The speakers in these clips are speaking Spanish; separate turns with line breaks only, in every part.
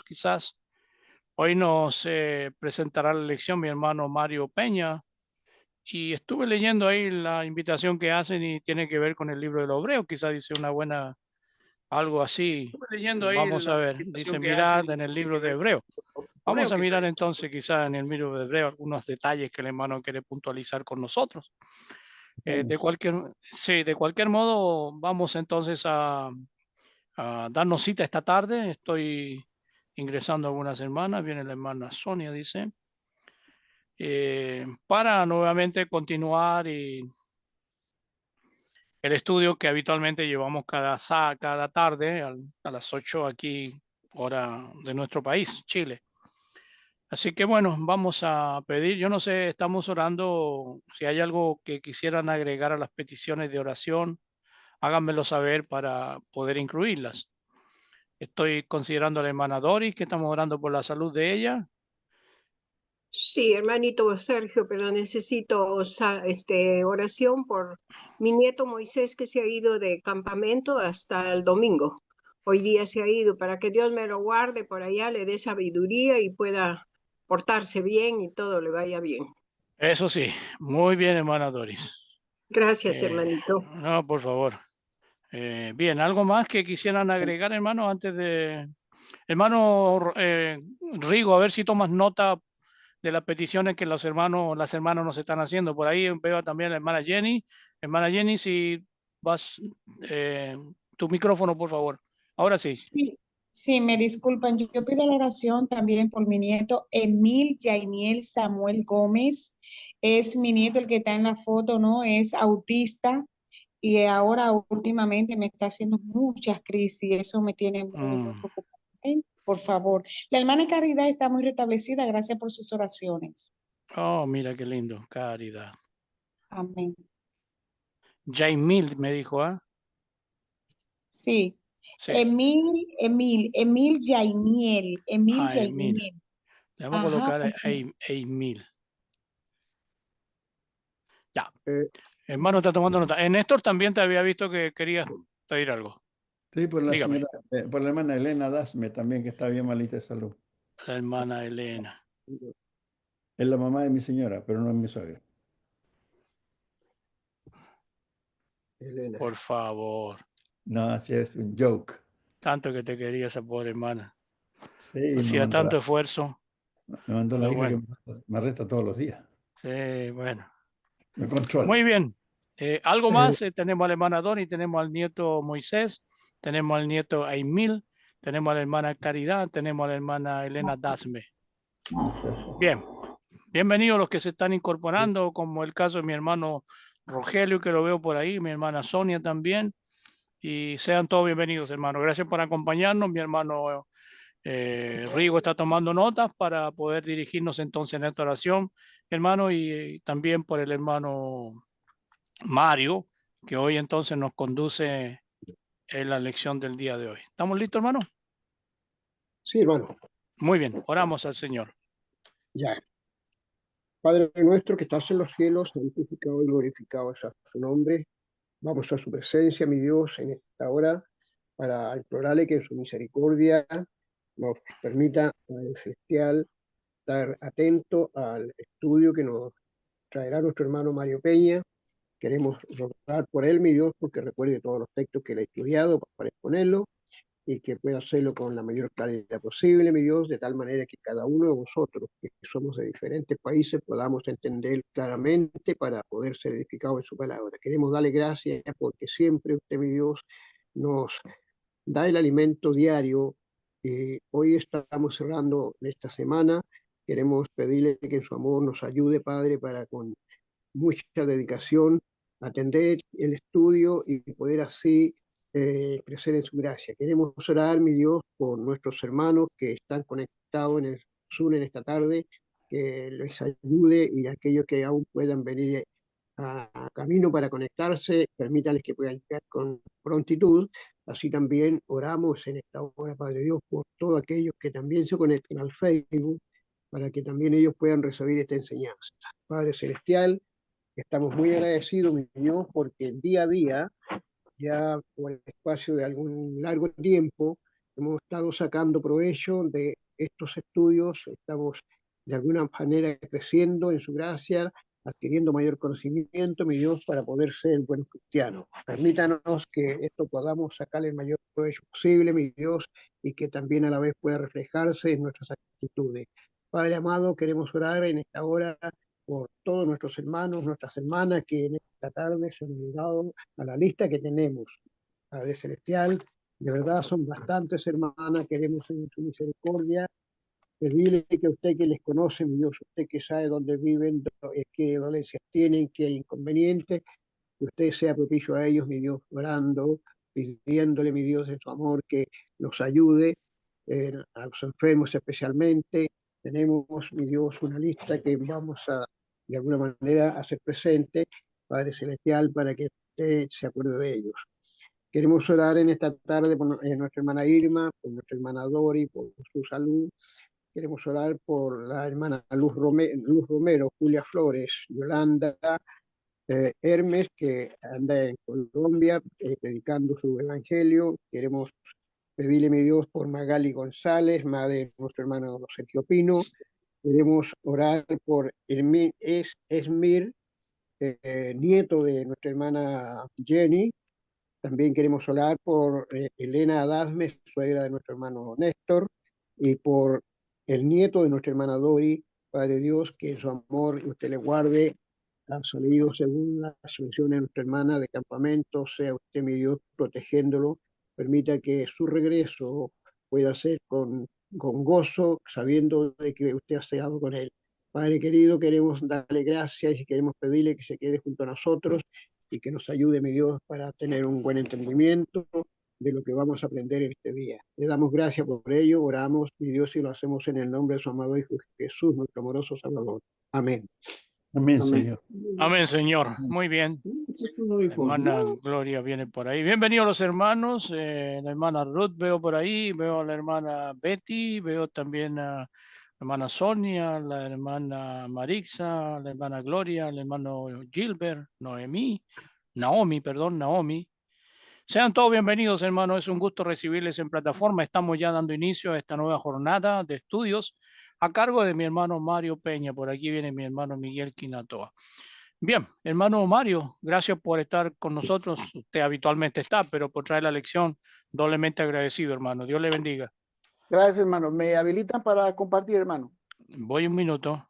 quizás. Hoy nos presentará la lección mi hermano Mario Peña y estuve leyendo ahí la invitación que hacen y tiene que ver con el libro de los Hebreos, quizás dice una buena, algo así.
Estuve leyendo ahí
Vamos a
la
ver, dice
invitación que
mirad
hacen
en
y
el
tiene
libro
que
de
ver
Hebreos.
con
Vamos
Hebreo,
a
quizás.
mirar entonces quizás en el libro de Hebreos algunos detalles que el hermano quiere puntualizar con nosotros. De
Vamos.
cualquier, sí, de cualquier modo, vamos entonces a darnos cita esta tarde. Estoy ingresando algunas hermanas, viene la hermana Sonia, dice, para nuevamente continuar el estudio que habitualmente llevamos cada tarde a las 8 aquí, hora de nuestro país, Chile. Así que bueno, vamos a pedir, yo no sé, estamos orando, si hay algo que quisieran agregar a las peticiones de oración, háganmelo saber para poder incluirlas. Estoy considerando a la hermana Doris, que estamos orando por la salud de ella.
Sí, hermanito Sergio, pero necesito oración por mi nieto Moisés que se ha ido de campamento hasta el domingo. Hoy día se ha ido para que Dios me lo guarde por allá, le dé sabiduría y pueda portarse bien y todo le vaya bien.
Eso sí, muy bien, hermana Doris.
Gracias, hermanito.
No, por favor. Bien, ¿algo más que quisieran agregar, hermano, antes de... Hermano Rigo, a ver si tomas nota de las peticiones que los hermanos, las hermanas nos están haciendo. Por ahí veo también a la hermana Jenny. Hermana Jenny, si vas, eh, tu micrófono, por favor. Ahora sí.
Sí, sí, me disculpan. Yo pido la oración también por mi nieto Emil Yainiel Samuel Gómez. Es mi nieto el que está en la foto, ¿no? Es autista y ahora últimamente me está haciendo muchas crisis. Eso me tiene muy, muy preocupada. ¿Eh? Por favor. La hermana Caridad está muy restablecida. Gracias por sus oraciones.
Oh, mira qué lindo. Caridad.
Amén.
Jaimil me dijo, ¿ah?
Sí.
Sí.
Emil Yainiel. Emil
Emil.
Yainiel.
Le vamos a
Ajá.
colocar a Emil. Ya. Hermano,
Eh,
está tomando nota. Néstor también te había visto que querías pedir algo.
Sí, por la
Dígame.
señora, por la hermana Elena Dasme también, que está bien malita de salud.
La hermana Elena.
Es la mamá de mi señora, pero no es mi suegra.
Elena.
Por favor.
No, así es un joke.
Tanto que te quería esa pobre hermana.
Sí, me
Hacía
mandó
tanto esfuerzo.
la
Pero
hija que
bueno.
me arresta todos los días.
Sí, bueno.
Me controla.
Muy bien. ¿Algo más? Tenemos a la hermana Doni, tenemos al nieto Moisés, tenemos al nieto Aimil, tenemos a la hermana Caridad, tenemos a la hermana Elena Dasme. Bien. Bienvenidos los que se están incorporando, como el caso de mi hermano Rogelio, que lo veo por ahí, mi hermana Sonia también. Y sean todos bienvenidos, hermano. Gracias por acompañarnos. Mi hermano Rigo está tomando notas para poder dirigirnos entonces en esta oración, hermano, y también por el hermano Mario, que hoy entonces nos conduce en la lección del día de hoy. ¿Estamos listos, hermano?
Sí, hermano.
Muy bien, oramos al Señor.
Ya. Padre nuestro que estás en los cielos, santificado y glorificado sea su nombre. Vamos a su presencia, mi Dios, en esta hora para implorarle que en su misericordia nos permita, Padre Celestial, estar atento al estudio que nos traerá nuestro hermano Mario Peña. Queremos rogar por él, mi Dios, porque recuerde todos los textos que él ha estudiado para exponerlo y que pueda hacerlo con la mayor claridad posible, mi Dios, de tal manera que cada uno de nosotros, que somos de diferentes países, podamos entender claramente para poder ser edificados en su palabra. Queremos darle gracias porque siempre usted, mi Dios, nos da el alimento diario. Hoy estamos cerrando esta semana. Queremos pedirle que en su amor nos ayude, Padre, para con mucha dedicación atender el estudio y poder así crecer en su gracia. Queremos orar, mi Dios, por nuestros hermanos que están conectados en el Zoom en esta tarde, que les ayude y aquellos que aún puedan venir a camino para conectarse, permítanles que puedan llegar con prontitud. Así también oramos en esta hora, Padre Dios, por todos aquellos que también se conecten al Facebook, para que también ellos puedan recibir esta enseñanza. Padre Celestial, estamos muy agradecidos, mi Dios, porque día a día, ya por el espacio de algún largo tiempo, hemos estado sacando provecho de estos estudios, estamos de alguna manera creciendo en su gracia, adquiriendo mayor conocimiento, mi Dios, para poder ser buenos cristianos. Permítanos que esto podamos sacarle el mayor provecho posible, mi Dios, y que también a la vez pueda reflejarse en nuestras actitudes. Padre amado, queremos orar en esta hora por todos nuestros hermanos, nuestras hermanas que en esta tarde se han unido a la lista que tenemos. Padre Celestial, de verdad son bastantes hermanas, queremos en su misericordia pedirle que usted que les conoce, mi Dios, usted que sabe dónde viven, qué dolencias tienen, qué inconvenientes, que usted sea propicio a ellos, mi Dios, orando, pidiéndole, mi Dios, de su amor, que los ayude, a los enfermos especialmente. Tenemos, mi Dios, una lista que vamos a, de alguna manera, hacer presente, Padre Celestial, para que usted se acuerde de ellos. Queremos orar en esta tarde por nuestra hermana Irma, por nuestra hermana Dori, por su salud. Queremos orar por la hermana Luz Romero, Julia Flores, Yolanda, Hermes, que anda en Colombia predicando su evangelio. Queremos pedirle, mi Dios, por Magali González, madre de nuestro hermano Sergio Pino. Queremos orar por Esmir, nieto de nuestra hermana Jenny. También queremos orar por Elena Adasme, suegra de nuestro hermano Néstor, y por el nieto de nuestra hermana Dori. Padre Dios, que en su amor usted le guarde a su leído según la asunción de nuestra hermana de campamento, sea usted, mi Dios, protegiéndolo. Permita que su regreso pueda ser con gozo, sabiendo de que usted ha sellado con él. Padre querido, queremos darle gracias y queremos pedirle que se quede junto a nosotros y que nos ayude, mi Dios, para tener un buen entendimiento de lo que vamos a aprender en este día. Le damos gracias por ello, oramos, mi Dios, y lo hacemos en el nombre de su amado Hijo Jesús, nuestro amoroso Salvador. Amén.
Amén,
Amén.
Señor.
Amén, Señor. Muy bien. La hermana Gloria viene por ahí. Bienvenidos los hermanos. La hermana Ruth veo por ahí. Veo a la hermana Betty. Veo también a la hermana Sonia, la hermana Marixa, la hermana Gloria, el hermano Gilbert, Naomi. Sean todos bienvenidos, hermanos. Es un gusto recibirles en plataforma. Estamos ya dando inicio a esta nueva jornada de estudios a cargo de mi hermano Mario Peña. Por aquí viene mi hermano Miguel Quinatoa. Bien, hermano Mario, gracias por estar con nosotros. Usted habitualmente está, pero por traer la lección, doblemente agradecido, hermano. Dios le bendiga.
Gracias, hermano. ¿Me habilitan para compartir, hermano?
Voy un minuto.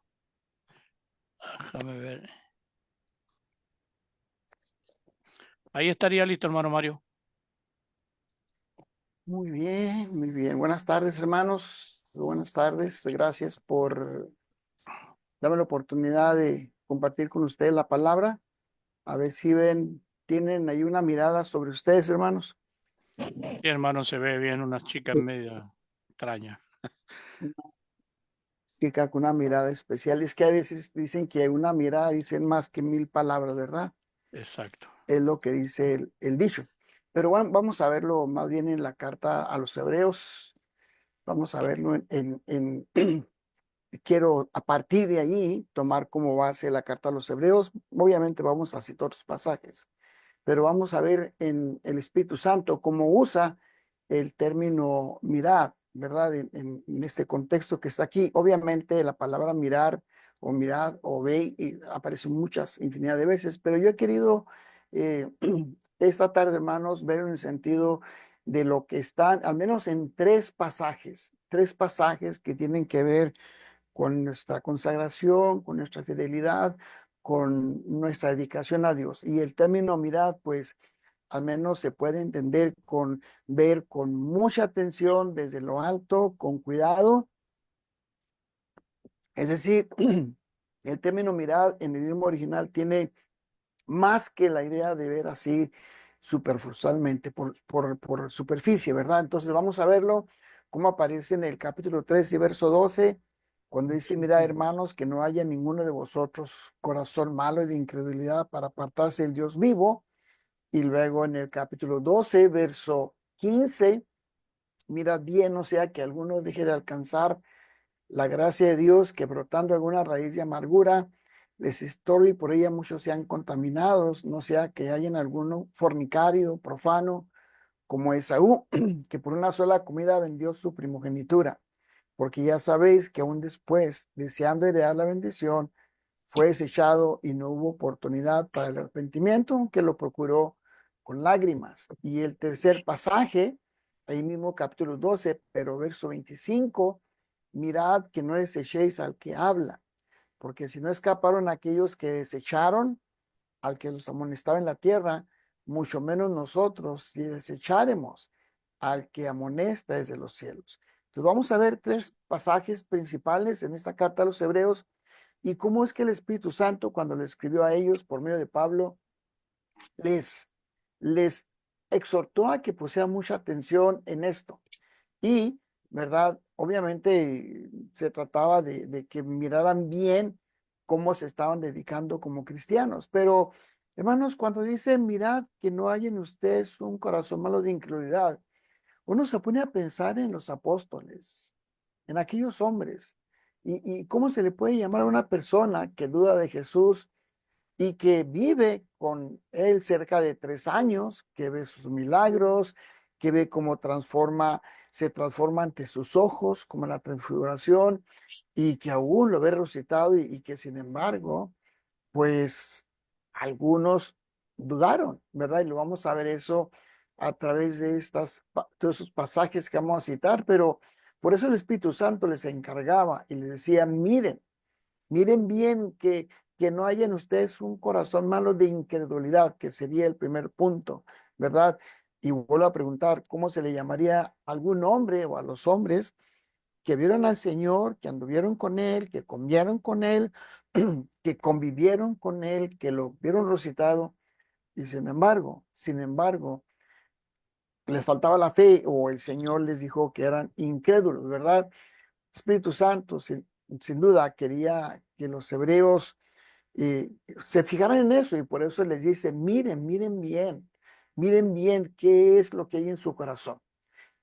Déjame ver. Ahí estaría listo, hermano Mario.
Muy bien, muy bien. Buenas tardes, hermanos. Buenas tardes. Gracias por darme la oportunidad de compartir con ustedes la palabra. A ver si tienen ahí una mirada sobre ustedes, hermanos.
Sí, hermano, se ve bien una chica media extraña.
Chica con una mirada especial. Es que a veces dicen que una mirada dicen más que 1000 palabras, ¿verdad?
Exacto.
Es lo que dice el dicho. Pero bueno, vamos a verlo más bien en la carta a los hebreos. Vamos a verlo quiero a partir de allí tomar como base la carta a los hebreos. Obviamente vamos a citar otros pasajes, pero vamos a ver en el Espíritu Santo cómo usa el término mirar, ¿verdad? En este contexto que está aquí. Obviamente la palabra mirar o ver aparece muchas, infinidad de veces, pero yo he querido esta tarde, hermanos, ver en el sentido de lo que están, al menos en tres pasajes que tienen que ver con nuestra consagración, con nuestra fidelidad, con nuestra dedicación a Dios. Y el término mirad, pues, al menos se puede entender con ver con mucha atención desde lo alto, con cuidado. Es decir, el término mirad en el idioma original tiene más que la idea de ver así superficialmente, por superficie, ¿verdad? Entonces vamos a verlo como aparece en el capítulo 3 y verso 12, cuando dice, mira, hermanos, que no haya ninguno de vosotros corazón malo y de incredulidad para apartarse del Dios vivo. Y luego en el capítulo 12, verso 15, mirad bien, no sea que alguno deje de alcanzar la gracia de Dios, que brotando alguna raíz de amargura les estorbe y por ella muchos sean contaminados, no sea que hayan alguno fornicario, profano, como Esaú, que por una sola comida vendió su primogenitura, porque ya sabéis que aún después, deseando heredar la bendición, fue desechado y no hubo oportunidad para el arrepentimiento, aunque lo procuró con lágrimas. Y el tercer pasaje, ahí mismo capítulo 12, pero verso 25, mirad que no desechéis al que habla, porque si no escaparon aquellos que desecharon al que los amonestaba en la tierra, mucho menos nosotros si desecharemos al que amonesta desde los cielos. Entonces vamos a ver tres pasajes principales en esta carta a los hebreos y cómo es que el Espíritu Santo, cuando le escribió a ellos por medio de Pablo, les exhortó a que pusieran mucha atención en esto. Y, ¿verdad? Obviamente se trataba de que miraran bien cómo se estaban dedicando como cristianos. Pero, hermanos, cuando dice, mirad que no hay en ustedes un corazón malo de incredulidad, uno se pone a pensar en los apóstoles, en aquellos hombres. Y cómo se le puede llamar a una persona que duda de Jesús y que vive con él cerca de 3 años, que ve sus milagros, que ve cómo se transforma ante sus ojos, como la transfiguración, y que aún lo ve resucitado y que sin embargo, pues algunos dudaron, ¿verdad? Y lo vamos a ver eso a través de todos esos pasajes que vamos a citar, pero por eso el Espíritu Santo les encargaba y les decía, miren bien que no haya en ustedes un corazón malo de incredulidad, que sería el primer punto, ¿verdad? Y vuelvo a preguntar, ¿cómo se le llamaría a algún hombre o a los hombres que vieron al Señor, que anduvieron con Él, que comieron con Él, que convivieron con Él, que lo vieron resucitado, y sin embargo, les faltaba la fe o el Señor les dijo que eran incrédulos, ¿verdad? Espíritu Santo, sin duda, quería que los hebreos se fijaran en eso y por eso les dice, miren bien qué es lo que hay en su corazón,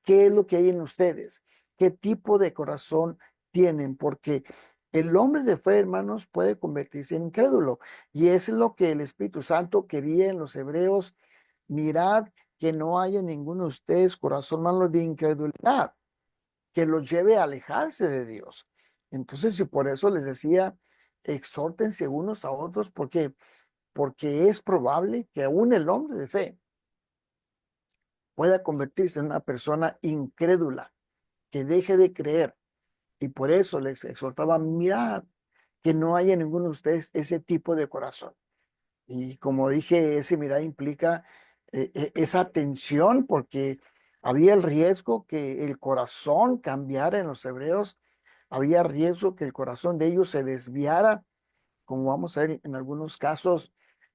qué es lo que hay en ustedes, qué tipo de corazón tienen, porque el hombre de fe, hermanos, puede convertirse en incrédulo y eso es lo que el Espíritu Santo quería en los hebreos. Mirad que no haya en ninguno de ustedes corazón malo de incredulidad, que los lleve a alejarse de Dios. Entonces, y por eso les decía, exhórtense unos a otros, porque es probable que aún el hombre de fe pueda convertirse en una persona incrédula, que deje de creer. Y por eso les exhortaba, mirad que no haya en ninguno de ustedes ese tipo de corazón. Y como dije, ese mirad implica esa tensión, porque había el riesgo que el corazón cambiara en los hebreos, había riesgo que el corazón de ellos se desviara, como vamos a ver en algunos casos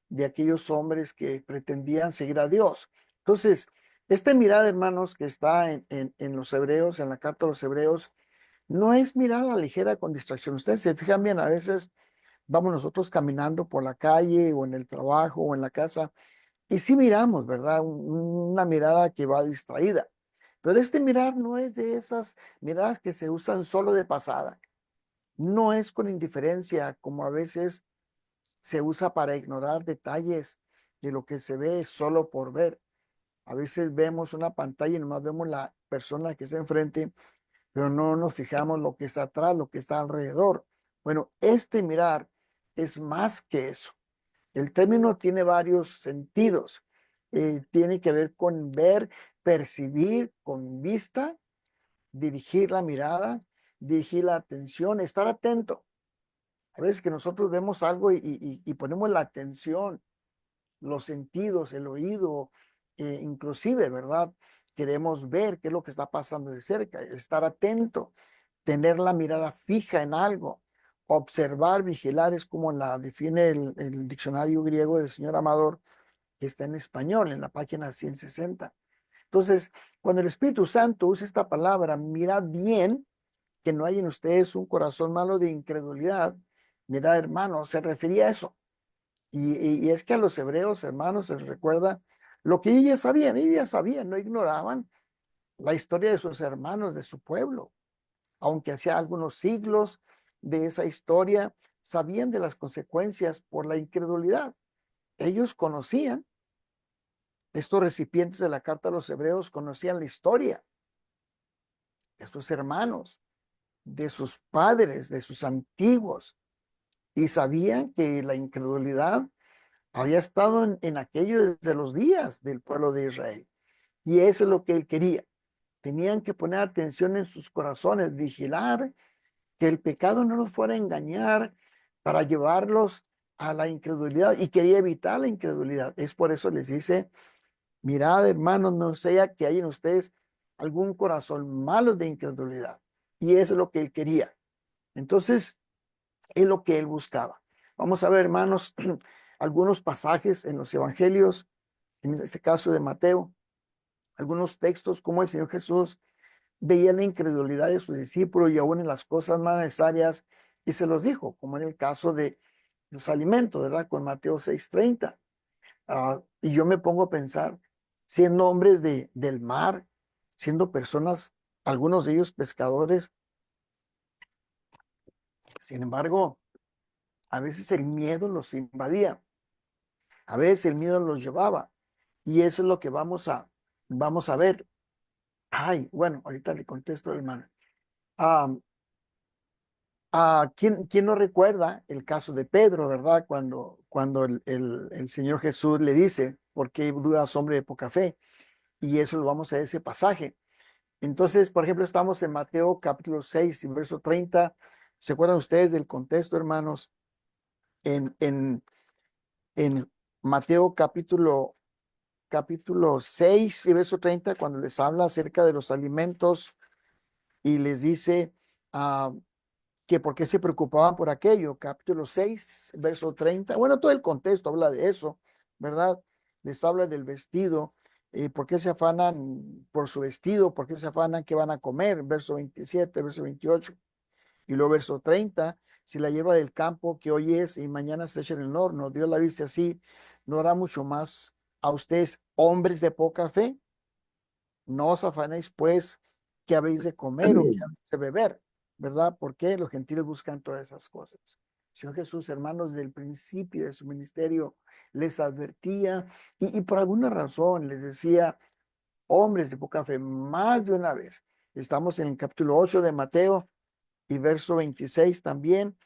de aquellos hombres que pretendían seguir a Dios. Entonces, este mirada, hermanos, que está en los hebreos, en la carta a los hebreos, no es mirar a la ligera con distracción. Ustedes se fijan bien, a veces vamos nosotros caminando por la calle o en el trabajo o en la casa y sí miramos, ¿verdad? Una mirada que va distraída. Pero este mirar no es de esas miradas que se usan solo de pasada. No es con indiferencia como a veces se usa para ignorar detalles de lo que se ve solo por ver. A veces vemos una pantalla y nomás vemos la persona que está enfrente, pero no nos fijamos lo que está atrás, lo que está alrededor. Bueno, este mirar es más que eso. El término tiene varios sentidos. Tiene que ver con ver, percibir con vista, dirigir la mirada, dirigir la atención, estar atento. A veces que nosotros vemos algo y ponemos la atención, los sentidos, el oído, inclusive, ¿verdad? Queremos ver qué es lo que está pasando de cerca, estar atento, tener la mirada fija en algo, observar, vigilar, es como la define el diccionario griego del señor Amador, que está en español, en la página 160. Entonces, cuando el Espíritu Santo usa esta palabra, mirad bien, que no hay en ustedes un corazón malo de incredulidad, mirad, hermano, se refería a eso. Y es que a los hebreos, hermanos, se les recuerda lo que ellos ya sabían, no ignoraban la historia de sus hermanos, de su pueblo. Aunque hacía algunos siglos de esa historia, sabían de las consecuencias por la incredulidad. Ellos conocían estos recipientes de la carta a los hebreos conocían la historia de sus hermanos, de sus padres, de sus antiguos, y sabían que la incredulidad había estado en aquello desde los días del pueblo de Israel. Y eso es lo que él quería. Tenían que poner atención en sus corazones, vigilar que el pecado no los fuera a engañar para llevarlos a la incredulidad, y quería evitar la incredulidad. Es por eso les dice, mirad, hermanos, no sea que hay en ustedes algún corazón malo de incredulidad. Y eso es lo que él quería. Entonces, es lo que él buscaba. Vamos a ver, hermanos, algunos pasajes en los evangelios, en este caso de Mateo, algunos textos como el Señor Jesús veía la incredulidad de sus discípulos y aún en las cosas más necesarias, y se los dijo, como en el caso de los alimentos, ¿verdad? Con Mateo 6:30. Y yo me pongo a pensar, siendo hombres del mar, siendo personas, algunos de ellos pescadores, sin embargo, a veces el miedo los invadía, a veces el miedo los llevaba, y eso es lo que vamos a ver. Ay, bueno, ahorita le contesto, hermano. ¿Quién no recuerda el caso de Pedro, verdad? Cuando el Señor Jesús le dice, ¿por qué dudas, hombre de poca fe? Y eso lo vamos a ese pasaje. Entonces, por ejemplo, estamos en Mateo capítulo 6 y verso 30. ¿Se acuerdan ustedes del contexto, hermanos? En Mateo capítulo 6 y verso 30, cuando les habla acerca de los alimentos y les dice que por qué se preocupaban por aquello. Capítulo 6, verso 30. Bueno, todo el contexto habla de eso, ¿verdad? Les habla del vestido. ¿Por qué se afanan por su vestido? ¿Por qué se afanan qué van a comer? Verso 27, verso 28. Y luego verso 30. Si la hierba del campo que hoy es y mañana se echa en el horno, Dios la viste así, ¿no hará mucho más a ustedes, hombres de poca fe? No os afanéis, pues, qué habéis de comer o qué habéis de beber, ¿verdad? Porque los gentiles buscan todas esas cosas. Señor Jesús, hermanos, desde el principio de su ministerio les advertía y por alguna razón les decía, hombres de poca fe, más de una vez. Estamos en el capítulo 8 de Mateo y verso 26 también,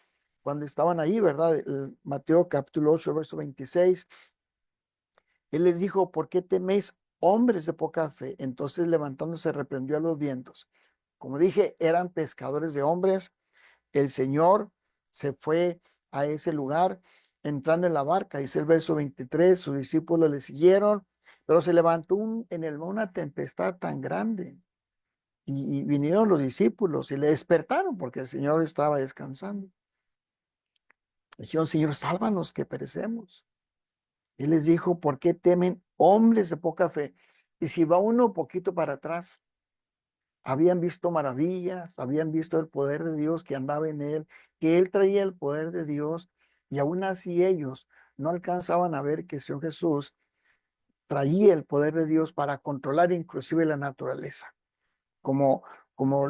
cuando estaban ahí, ¿verdad? El Mateo capítulo 8, verso 26. Él les dijo, ¿por qué teméis, hombres de poca fe? Entonces levantándose reprendió a los vientos. Como dije, eran pescadores de hombres. El Señor se fue a ese lugar entrando en la barca. Dice el verso 23, sus discípulos le siguieron, pero se levantó en el mar una tempestad tan grande. Y vinieron los discípulos y le despertaron porque el Señor estaba descansando. Dijeron, Señor, sálvanos que perecemos. Él les dijo, ¿por qué temen, hombres de poca fe? Y si va uno un poquito para atrás, habían visto maravillas, habían visto el poder de Dios que andaba en él, que él traía el poder de Dios, y aún así ellos no alcanzaban a ver que el Señor Jesús traía el poder de Dios para controlar inclusive la naturaleza. Como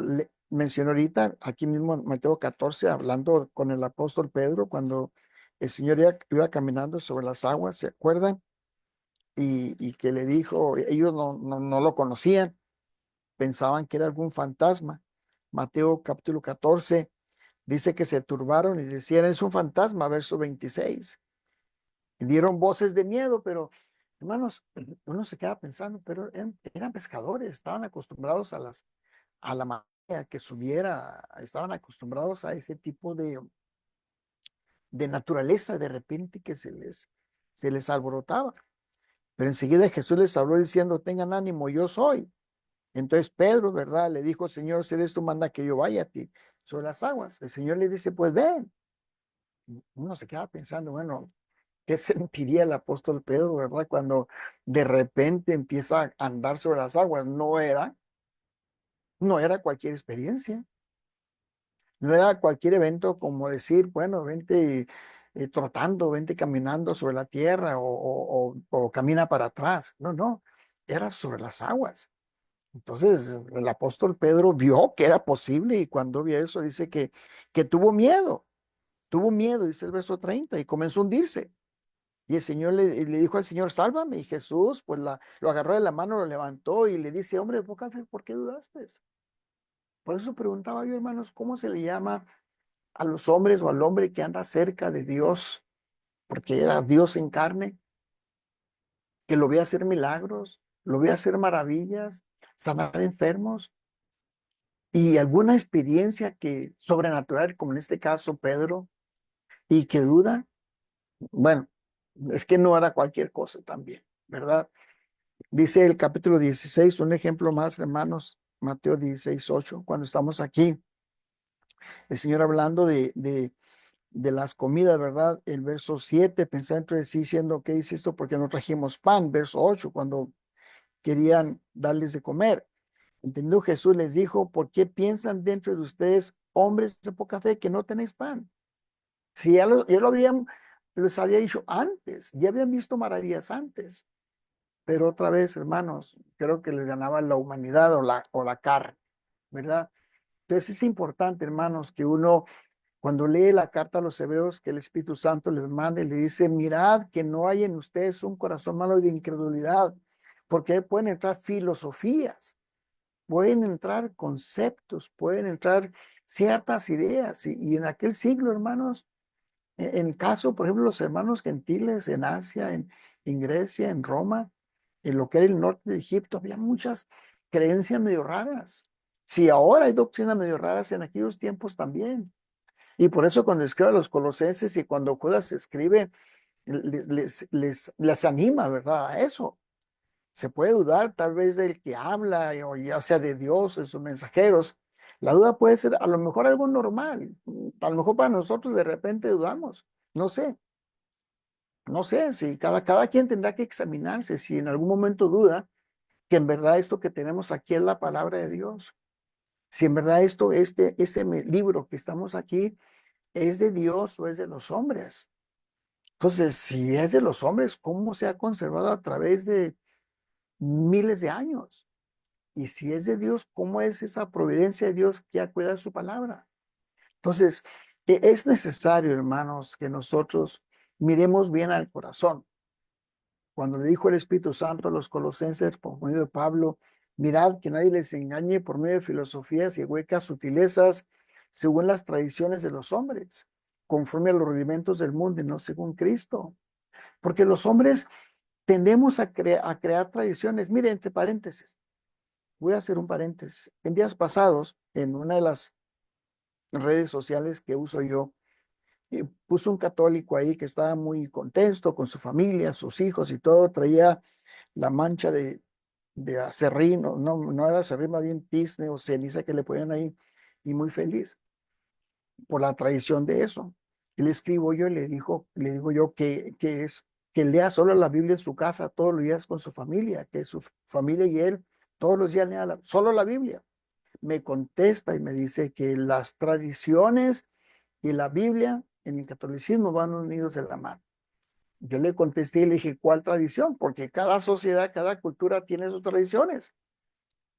le mencioné ahorita, aquí mismo en Mateo 14, hablando con el apóstol Pedro, cuando el Señor iba caminando sobre las aguas, ¿se acuerdan? Y que le dijo, ellos no lo conocían, pensaban que era algún fantasma. Mateo capítulo 14 dice que se turbaron y decían, es un fantasma, verso 26. Y dieron voces de miedo, pero hermanos, uno se queda pensando, pero eran pescadores, estaban acostumbrados a la marea que subiera, estaban acostumbrados a ese tipo de naturaleza de repente que se les alborotaba. Pero enseguida Jesús les habló diciendo, tengan ánimo, yo soy. Entonces Pedro, ¿verdad? Le dijo, Señor, si eres tú, manda que yo vaya a ti sobre las aguas. El Señor le dice, pues ven. Uno se queda pensando, bueno, ¿qué sentiría el apóstol Pedro, verdad? Cuando de repente empieza a andar sobre las aguas. No era cualquier experiencia. No era cualquier evento como decir, bueno, vente trotando, vente caminando sobre la tierra o camina para atrás. No, era sobre las aguas. Entonces el apóstol Pedro vio que era posible y cuando vio eso dice que tuvo miedo, dice el verso 30, y comenzó a hundirse. Y el Señor le dijo al Señor, sálvame. Y Jesús, pues lo agarró de la mano, lo levantó y le dice, hombre de poca fe, ¿por qué dudaste? Por eso preguntaba yo, hermanos, ¿cómo se le llama a los hombres o al hombre que anda cerca de Dios? Porque era Dios en carne, que lo ve hacer milagros, lo ve hacer maravillas, sanar enfermos y alguna experiencia que sobrenatural, como en este caso Pedro, y que duda. Bueno, es que no era cualquier cosa también, ¿verdad? Dice el capítulo 16, un ejemplo más, hermanos, Mateo 16:8, cuando estamos aquí, el Señor hablando de las comidas, ¿verdad? El verso 7, pensando entre sí, diciendo, ¿qué dice esto? Porque no trajimos pan. Verso 8, cuando querían darles de comer. Entendiendo Jesús les dijo, ¿por qué piensan dentro de ustedes, hombres de poca fe, que no tenéis pan? Si ya lo habían, les había dicho antes, ya habían visto maravillas antes. Pero otra vez, hermanos, creo que les ganaba la humanidad o la carne, ¿verdad? Entonces es importante, hermanos, que uno, cuando lee la carta a los hebreos, que el Espíritu Santo les manda y le dice, mirad que no hay en ustedes un corazón malo de incredulidad, porque pueden entrar filosofías, pueden entrar conceptos, pueden entrar ciertas ideas. Y en aquel siglo, hermanos, en el caso, por ejemplo, los hermanos gentiles en Asia, en Grecia, en Roma, en lo que era el norte de Egipto, había muchas creencias medio raras. Si ahora hay doctrinas medio raras, en aquellos tiempos también. Y por eso cuando escribe a los colosenses y cuando Judas escribe, les anima, ¿verdad? A eso. Se puede dudar tal vez del que habla, o ya sea de Dios, de sus mensajeros. La duda puede ser a lo mejor algo normal. A lo mejor para nosotros de repente dudamos. No sé. No sé si cada quien tendrá que examinarse si en algún momento duda que en verdad esto que tenemos aquí es la palabra de Dios. Si en verdad libro que estamos aquí es de Dios o es de los hombres. Entonces, si es de los hombres, ¿cómo se ha conservado a través de miles de años? Y si es de Dios, ¿cómo es esa providencia de Dios que ha cuidado su palabra? Entonces, es necesario, hermanos, que nosotros miremos bien al corazón. Cuando le dijo el Espíritu Santo a los colosenses por medio de Pablo, mirad que nadie les engañe por medio de filosofías y huecas sutilezas, según las tradiciones de los hombres, conforme a los rudimentos del mundo y no según Cristo. Porque los hombres tendemos a crear tradiciones. Mire, entre paréntesis, voy a hacer un paréntesis. En días pasados, en una de las redes sociales que uso yo, puso un católico ahí que estaba muy contento con su familia, sus hijos y todo, traía la mancha de aserrín, no era aserrín, más bien tizne o ceniza que le ponían ahí, y muy feliz por la tradición de eso. Y le escribo yo y le digo yo que lea solo la Biblia en su casa todos los días con su familia, que su familia y él todos los días lean solo la Biblia. Me contesta y me dice que las tradiciones y la Biblia en el catolicismo van unidos de la mano. Yo le contesté y le dije, ¿cuál tradición? Porque cada sociedad, cada cultura tiene sus tradiciones.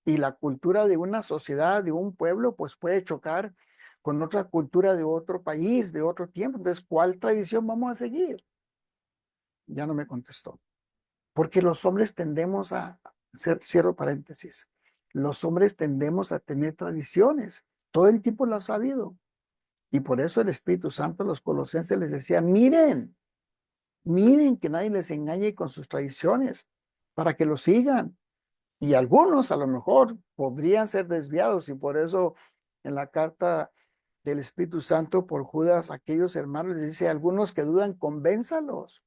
Y la cultura de una sociedad, de un pueblo, pues puede chocar con otra cultura de otro país, de otro tiempo. Entonces, ¿cuál tradición vamos a seguir? Ya no me contestó. Porque los hombres tendemos cierro paréntesis, los hombres tendemos a tener tradiciones. Todo el tiempo lo ha sabido. Y por eso el Espíritu Santo a los colosenses les decía, miren que nadie les engañe con sus tradiciones para que lo sigan. Y algunos a lo mejor podrían ser desviados y por eso en la carta del Espíritu Santo por Judas, aquellos hermanos les dice, algunos que dudan, convénzalos.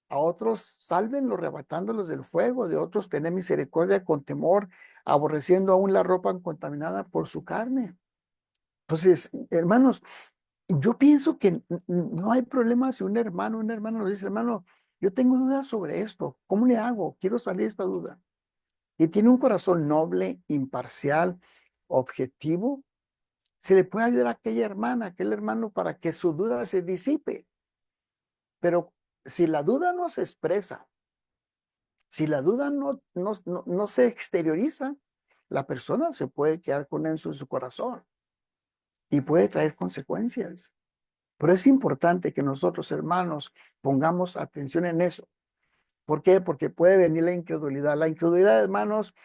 A otros sálvenlos arrebatándolos del fuego, de otros tener misericordia con temor, aborreciendo aún la ropa contaminada por su carne. Entonces, hermanos, yo pienso que no hay problema si un hermano nos dice, hermano, yo tengo dudas sobre esto, ¿cómo le hago? Quiero salir de esta duda. Y tiene un corazón noble, imparcial, objetivo, se le puede ayudar a aquella hermana, a aquel hermano para que su duda se disipe. Pero si la duda no se expresa, si la duda no se exterioriza, la persona se puede quedar con eso en su corazón y puede traer consecuencias. Pero es importante que nosotros, hermanos, pongamos atención en eso. ¿Por qué? Porque puede venir la incredulidad. La incredulidad, hermanos,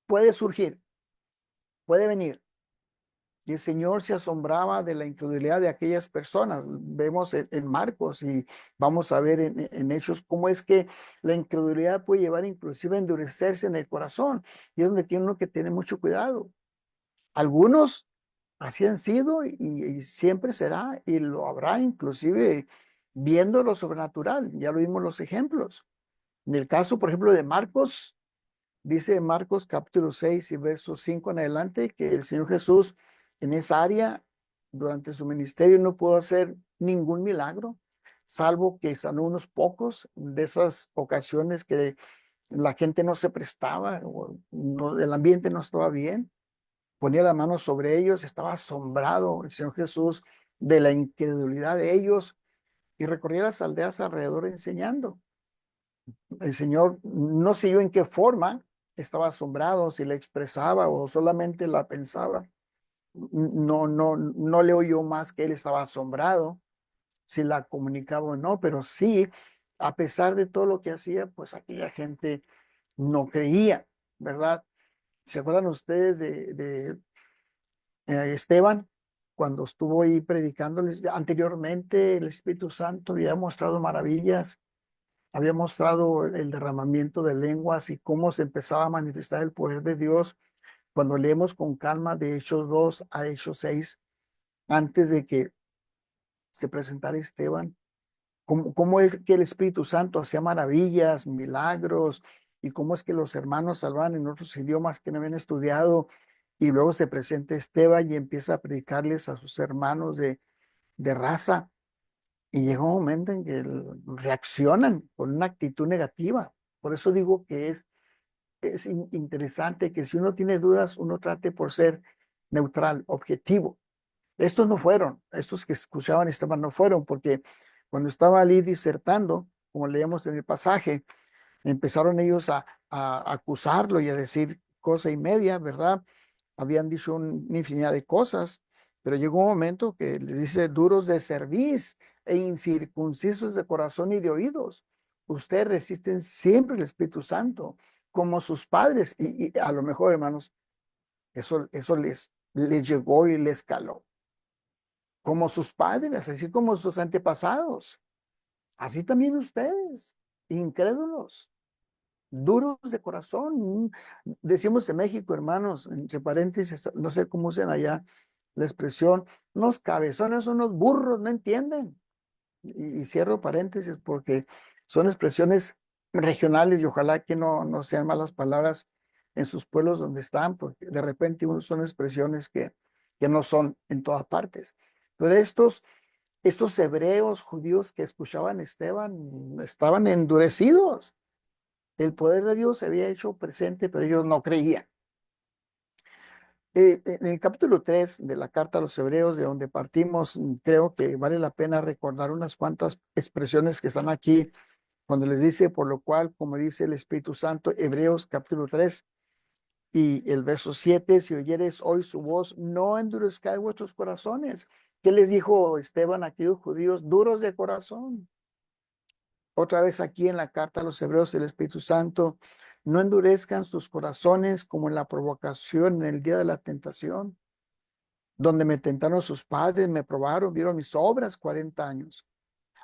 puede surgir, puede venir. Y el Señor se asombraba de la incredulidad de aquellas personas. Vemos en Marcos y vamos a ver en Hechos cómo es que la incredulidad puede llevar inclusive a endurecerse en el corazón. Y es donde tiene uno que tener mucho cuidado. Algunos así han sido y siempre será y lo habrá inclusive viendo lo sobrenatural. Ya lo vimos los ejemplos. En el caso, por ejemplo, de Marcos, dice Marcos capítulo 6 y verso 5 en adelante que el Señor Jesús en esa área durante su ministerio no pudo hacer ningún milagro, salvo que sanó unos pocos de esas ocasiones que la gente no se prestaba, o el ambiente no estaba bien. Ponía la mano sobre ellos, estaba asombrado el Señor Jesús de la incredulidad de ellos y recorría las aldeas alrededor enseñando. El Señor no sé yo en qué forma estaba asombrado, si la expresaba o solamente la pensaba. No le oyó más que él estaba asombrado, si la comunicaba o no, pero sí, a pesar de todo lo que hacía, pues aquella gente no creía, ¿verdad? ¿Se acuerdan ustedes de Esteban? Cuando estuvo ahí predicándoles anteriormente, el Espíritu Santo había mostrado maravillas, había mostrado el derramamiento de lenguas y cómo se empezaba a manifestar el poder de Dios. Cuando leemos con calma de Hechos 2 a Hechos 6, antes de que se presentara Esteban, cómo es que el Espíritu Santo hacía maravillas, milagros, y cómo es que los hermanos salvaban en otros idiomas que no habían estudiado, y luego se presenta Esteban y empieza a predicarles a sus hermanos de raza, y llega un momento en que reaccionan con una actitud negativa. Por eso digo que es interesante que si uno tiene dudas, uno trate por ser neutral, objetivo. Estos no fueron, estos que escuchaban Esteban no fueron, porque cuando estaba allí disertando, como leíamos en el pasaje, empezaron ellos a acusarlo y a decir cosa y media, ¿verdad? Habían dicho una infinidad de cosas, pero llegó un momento que le dice duros de cerviz e incircuncisos de corazón y de oídos. Ustedes resisten siempre el Espíritu Santo, como sus padres, y a lo mejor, hermanos, eso les llegó y les caló. Como sus padres, así como sus antepasados. Así también ustedes, incrédulos, duros de corazón. Decimos en México, hermanos, entre paréntesis, no sé cómo usan allá la expresión, unos cabezones, unos burros, no entienden. Y cierro paréntesis porque son expresiones regionales y ojalá que no sean malas palabras en sus pueblos donde están, porque de repente son expresiones que no son en todas partes. Pero estos hebreos judíos que escuchaban a Esteban estaban endurecidos. El poder de Dios se había hecho presente, pero ellos no creían. En el capítulo 3 de la carta a los hebreos, de donde partimos, creo que vale la pena recordar unas cuantas expresiones que están aquí, cuando les dice, por lo cual, como dice el Espíritu Santo, Hebreos capítulo 3 y el verso 7, si oyeres hoy su voz, no endurezcáis vuestros corazones. ¿Qué les dijo Esteban a aquellos judíos duros de corazón? Otra vez aquí en la carta a los hebreos del Espíritu Santo, no endurezcan sus corazones como en la provocación en el día de la tentación, donde me tentaron sus padres, me probaron, vieron mis obras 40 años,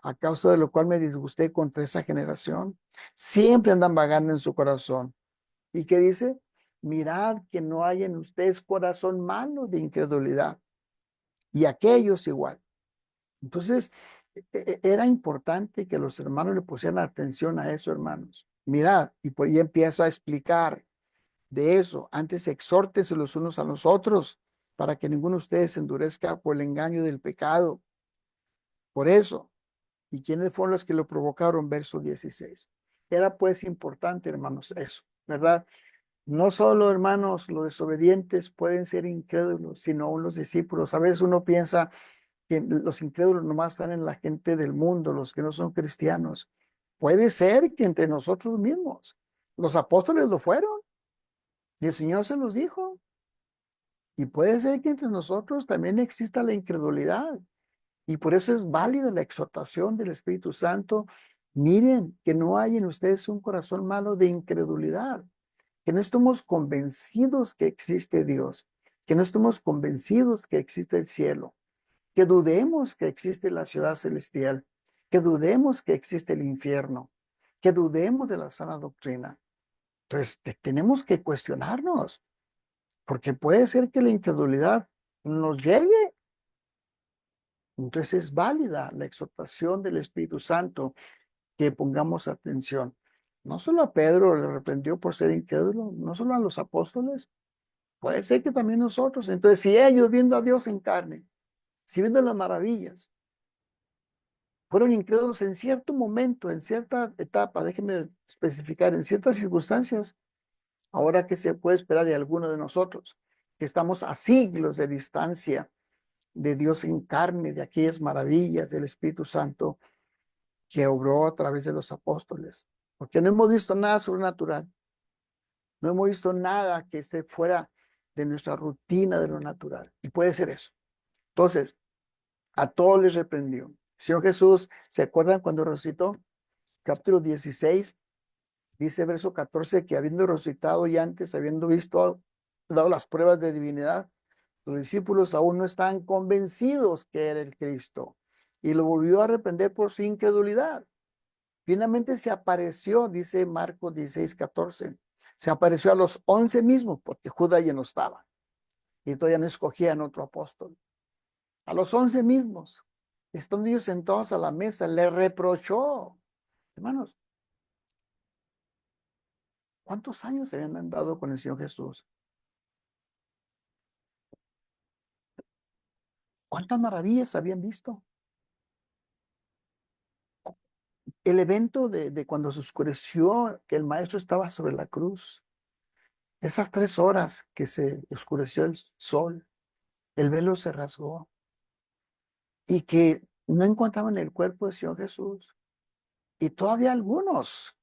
a causa de lo cual me disgusté contra esa generación. Siempre andan vagando en su corazón. ¿Y qué dice? Mirad que no hay en ustedes corazón malo de incredulidad. Y aquellos igual. Entonces, era importante que los hermanos le pusieran atención a eso, hermanos. Mirad, y por ahí empieza a explicar de eso. Antes exhórtense los unos a los otros para que ninguno de ustedes se endurezca por el engaño del pecado. Por eso, ¿y quiénes fueron los que lo provocaron? Verso 16. Era pues importante, hermanos, eso, ¿verdad? No solo, hermanos, los desobedientes pueden ser incrédulos, sino aún los discípulos. A veces uno piensa que los incrédulos nomás están en la gente del mundo, los que no son cristianos. Puede ser que entre nosotros mismos, los apóstoles lo fueron, y el Señor se los dijo. Y puede ser que entre nosotros también exista la incredulidad. Y por eso es válida la exhortación del Espíritu Santo. Miren, que no hay en ustedes un corazón malo de incredulidad, que no estemos convencidos que existe Dios, que no estemos convencidos que existe el cielo, que dudemos que existe la ciudad celestial, que dudemos que existe el infierno, que dudemos de la sana doctrina. Entonces, tenemos que cuestionarnos, porque puede ser que la incredulidad nos llegue. Entonces es válida la exhortación del Espíritu Santo que pongamos atención. No solo a Pedro le reprendió por ser incrédulo, no solo a los apóstoles, puede ser que también nosotros. Entonces, si ellos viendo a Dios en carne, si viendo las maravillas, fueron incrédulos en cierto momento, en cierta etapa, déjenme especificar, en ciertas circunstancias, ahora que se puede esperar de alguno de nosotros, que estamos a siglos de distancia de Dios en carne, de aquellas maravillas del Espíritu Santo que obró a través de los apóstoles, porque no hemos visto nada sobrenatural, no hemos visto nada que esté fuera de nuestra rutina de lo natural, y puede ser eso. Entonces, a todos les reprendió. El Señor Jesús, ¿se acuerdan cuando resucitó? Capítulo 16, dice verso 14, que habiendo resucitado y antes, habiendo visto, dado las pruebas de divinidad, los discípulos aún no estaban convencidos que era el Cristo, y lo volvió a reprender por su incredulidad. Finalmente se apareció, dice Marcos 16, 14, se apareció a los 11 mismos, porque Judas ya no estaba, y todavía no escogían otro apóstol. A los 11 mismos, estando ellos sentados a la mesa, le reprochó. Hermanos, ¿cuántos años se habían andado con el Señor Jesús? ¿Cuántas maravillas habían visto? El evento de cuando se oscureció, que el maestro estaba sobre la cruz, esas 3 horas que se oscureció el sol, el velo se rasgó y que no encontraban el cuerpo del Señor Jesús. Y todavía algunos,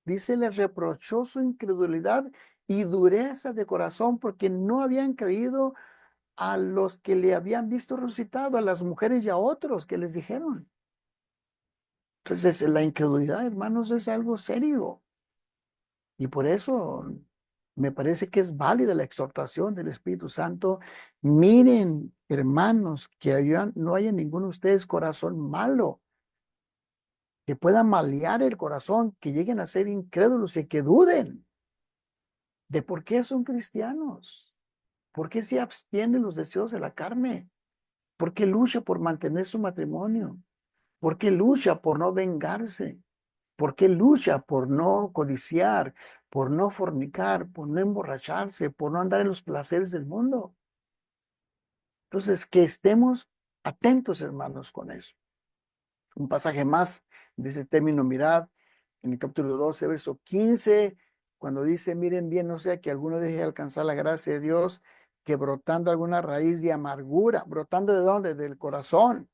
dice, les reprochó su incredulidad y dureza de corazón porque no habían creído a los que le habían visto resucitado, a las mujeres y a otros que les dijeron. Entonces, la incredulidad, hermanos, es algo serio. Y por eso me parece que es válida la exhortación del Espíritu Santo. Miren, hermanos, que no haya ninguno de ustedes corazón malo, que pueda malear el corazón, que lleguen a ser incrédulos y que duden de por qué son cristianos, por qué se abstienen los deseos de la carne, por qué lucha por mantener su matrimonio, por qué lucha por no vengarse, por qué lucha por no codiciar, por no fornicar, por no emborracharse, por no andar en los placeres del mundo. Entonces, que estemos atentos, hermanos, con eso. Un pasaje más de ese término, mirad, en el capítulo 12, verso 15, cuando dice, miren bien, no sea que alguno deje de alcanzar la gracia de Dios, que brotando alguna raíz de amargura, brotando ¿de dónde? Del corazón,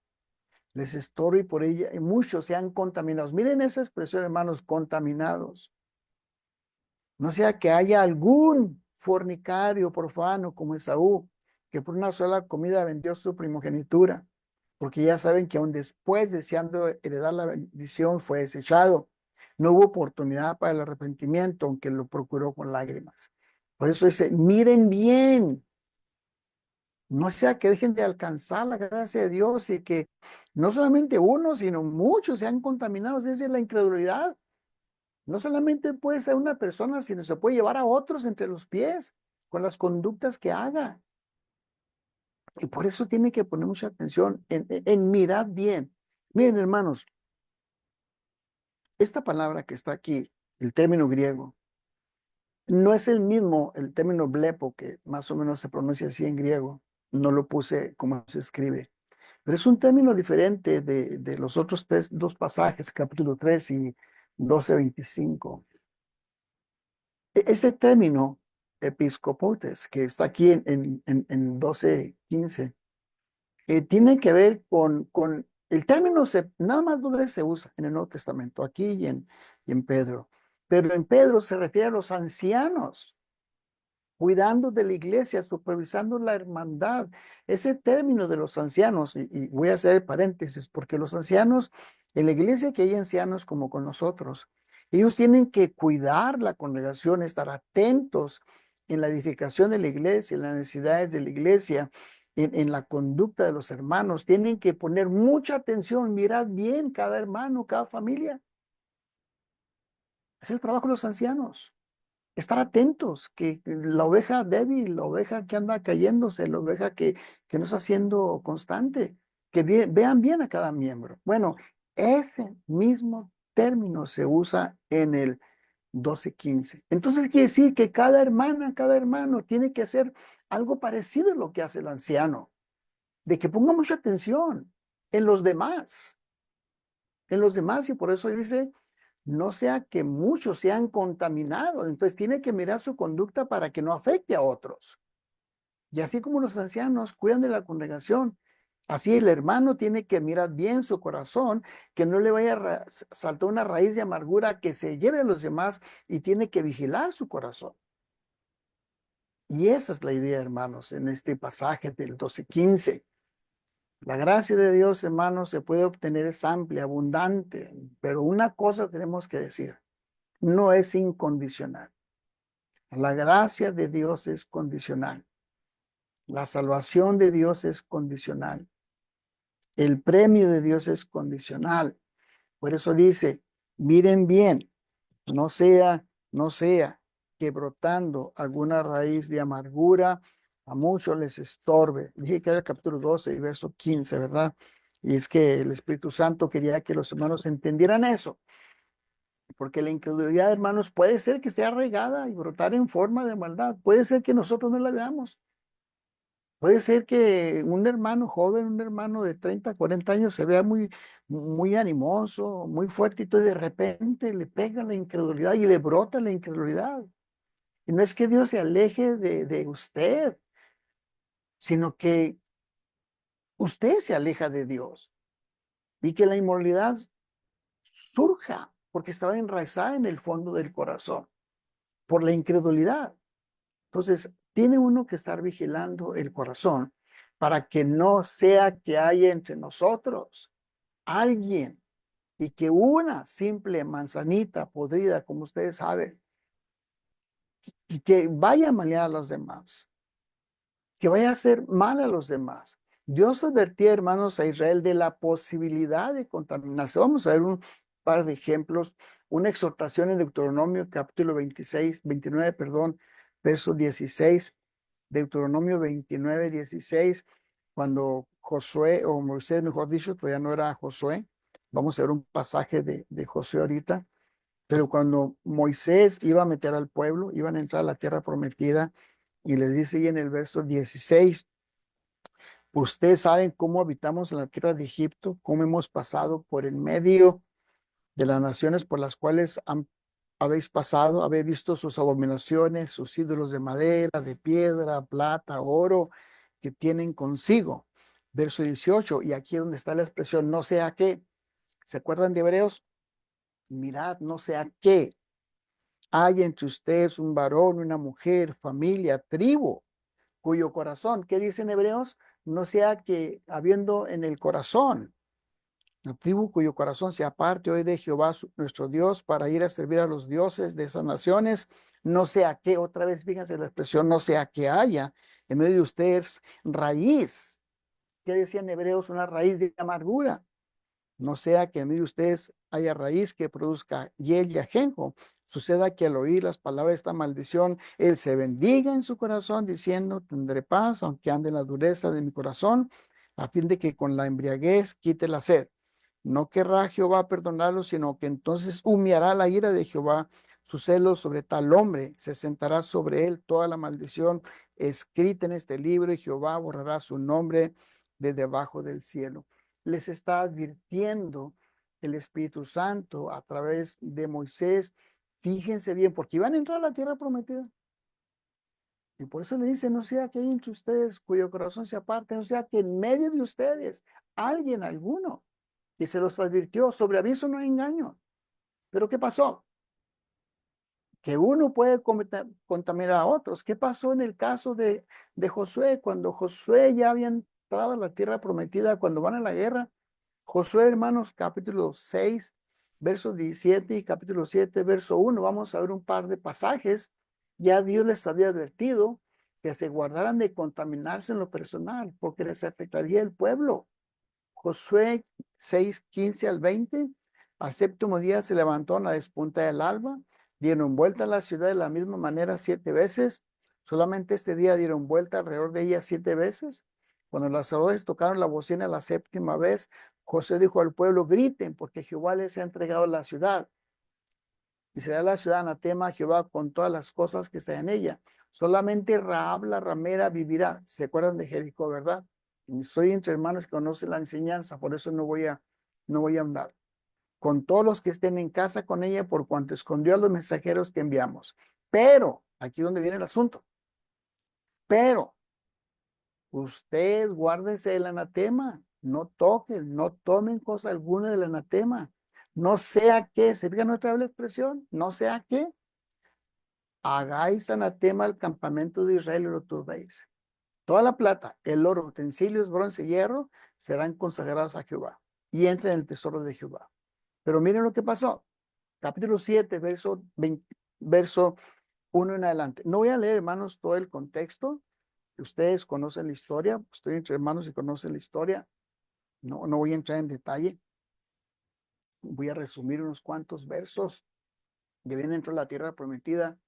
les estorbe y por ella y muchos sean contaminados. Miren esa expresión, hermanos, contaminados. No sea que haya algún fornicario profano como Esaú, que por una sola comida vendió su primogenitura, porque ya saben que aún después, deseando heredar la bendición, fue desechado. No hubo oportunidad para el arrepentimiento, aunque lo procuró con lágrimas. Por eso dice, miren bien, no sea que dejen de alcanzar la gracia de Dios y que no solamente uno, sino muchos sean contaminados desde la incredulidad. No solamente puede ser una persona, sino se puede llevar a otros entre los pies con las conductas que haga. Y por eso tiene que poner mucha atención en mirar bien. Miren, hermanos, esta palabra que está aquí, el término griego, no es el mismo, el término blepo, que más o menos se pronuncia así en griego. No lo puse como se escribe. Pero es un término diferente de los otros dos pasajes, capítulo 3 y 12:25. Ese término, episcopotes, que está aquí en 12:15, tiene que ver con el término, nada más 2 veces se usa en el Nuevo Testamento, aquí y en Pedro. Pero en Pedro se refiere a los ancianos. cuidando de la iglesia, supervisando la hermandad. Ese término de los ancianos, y voy a hacer paréntesis, porque los ancianos, en la iglesia que hay ancianos como con nosotros, ellos tienen que cuidar la congregación, estar atentos en la edificación de la iglesia, en las necesidades de la iglesia, en la conducta de los hermanos. Tienen que poner mucha atención, mirad bien cada hermano, cada familia. Es el trabajo de los ancianos. Estar atentos, que la oveja débil, la oveja que anda cayéndose, la oveja que no está siendo constante, que vean bien a cada miembro. Bueno, ese mismo término se usa en el 12:15. Entonces quiere decir que cada hermana, cada hermano tiene que hacer algo parecido a lo que hace el anciano, de que ponga mucha atención en los demás, y por eso dice, no sea que muchos sean contaminados. Entonces tiene que mirar su conducta para que no afecte a otros. Y así como los ancianos cuidan de la congregación, así el hermano tiene que mirar bien su corazón, que no le vaya a saltar una raíz de amargura que se lleve a los demás, y tiene que vigilar su corazón. Y esa es la idea, hermanos, en este pasaje del 12:15. La gracia de Dios, hermanos, se puede obtener, es amplia, abundante, pero una cosa tenemos que decir: no es incondicional. La gracia de Dios es condicional. La salvación de Dios es condicional. El premio de Dios es condicional. Por eso dice, miren bien, no sea que brotando alguna raíz de amargura a muchos les estorbe. Dije que era el capítulo 12 y verso 15, ¿verdad? Y es que el Espíritu Santo quería que los hermanos entendieran eso. Porque la incredulidad, hermanos, puede ser que sea regada y brotar en forma de maldad. Puede ser que nosotros no la veamos. Puede ser que un hermano joven, un hermano de 30, 40 años se vea muy animoso, muy fuerte, y entonces de repente le pega la incredulidad y le brota la incredulidad. Y no es que Dios se aleje de usted, sino que usted se aleja de Dios y que la inmoralidad surja porque estaba enraizada en el fondo del corazón por la incredulidad. Entonces, tiene uno que estar vigilando el corazón para que no sea que haya entre nosotros alguien y que una simple manzanita podrida, como ustedes saben, y que vaya a malear a los demás, que vaya a hacer mal a los demás. Dios advertía, hermanos, a Israel de la posibilidad de contaminarse. Vamos a ver un par de ejemplos. Una exhortación en Deuteronomio capítulo 29, verso 16. Deuteronomio 29, 16, cuando Josué, o Moisés, mejor dicho, todavía no era Josué. Vamos a ver un pasaje de Josué ahorita. Pero cuando Moisés iba a meter al pueblo, iban a entrar a la tierra prometida, y les dice ahí en el verso 16, ustedes saben cómo habitamos en la tierra de Egipto, cómo hemos pasado por el medio de las naciones por las cuales habéis pasado, habéis visto sus abominaciones, sus ídolos de madera, de piedra, plata, oro, que tienen consigo. Verso 18, y aquí es donde está la expresión, no sea que, ¿se acuerdan de Hebreos? Mirad, no sea que hay entre ustedes un varón, una mujer, familia, tribu, cuyo corazón, ¿qué dicen Hebreos? No sea que habiendo en el corazón, la tribu cuyo corazón se aparte hoy de Jehová nuestro Dios para ir a servir a los dioses de esas naciones, no sea que, otra vez fíjense la expresión, no sea que haya en medio de ustedes raíz. ¿Qué decían Hebreos? Una raíz de amargura. No sea que en medio de ustedes haya raíz que produzca hiel y ajenjo. Suceda que al oír las palabras de esta maldición, él se bendiga en su corazón, diciendo, tendré paz, aunque ande en la dureza de mi corazón, a fin de que con la embriaguez quite la sed. No querrá Jehová perdonarlo, sino que entonces humeará la ira de Jehová, su celo sobre tal hombre, se sentará sobre él toda la maldición escrita en este libro, y Jehová borrará su nombre de debajo del cielo. Les está advirtiendo el Espíritu Santo a través de Moisés. Fíjense bien, porque iban a entrar a la tierra prometida. Y por eso le dice, no sea que hay entre ustedes cuyo corazón se aparte, no sea que en medio de ustedes alguno. Y se los advirtió, sobre aviso no hay engaño. Pero ¿qué pasó? que uno puede contaminar a otros. ¿Qué pasó en el caso de Josué? Cuando Josué ya había entrado a la tierra prometida, cuando van a la guerra, Josué, hermanos, capítulo 6, verso 17 y capítulo 7, verso 1, vamos a ver un par de pasajes. Ya Dios les había advertido que se guardaran de contaminarse en lo personal, porque les afectaría el pueblo. Josué 6, 15 al 20, al séptimo día se levantó a la despunta del alba, dieron vuelta a la ciudad de la misma manera 7 veces, solamente este día dieron vuelta alrededor de ella 7 veces. Cuando los sacerdotes tocaron la bocina la séptima vez, Josué dijo al pueblo, griten, porque Jehová les ha entregado la ciudad. Y será la ciudad anatema a Jehová con todas las cosas que están en ella. Solamente Rahab la ramera vivirá. ¿Se acuerdan de Jericó, verdad? Estoy entre hermanos que conocen la enseñanza, por eso no voy a andar. Con todos los que estén en casa con ella, por cuanto escondió a los mensajeros que enviamos. Pero, aquí es donde viene el asunto. Pero, ustedes guárdense del anatema. No toquen, no tomen cosa alguna del anatema. No sea que, ¿se fijan otra vez la expresión? No sea que hagáis anatema al campamento de Israel y lo turbéis. Toda la plata, el oro, utensilios, bronce y hierro serán consagrados a Jehová y entren en el tesoro de Jehová. Pero miren lo que pasó. Capítulo 7, verso 1 en adelante. No voy a leer, hermanos, todo el contexto. Ustedes conocen la historia. Estoy entre hermanos y conocen la historia. No voy a entrar en detalle. Voy a resumir unos cuantos versos que vienen dentro de la tierra prometida.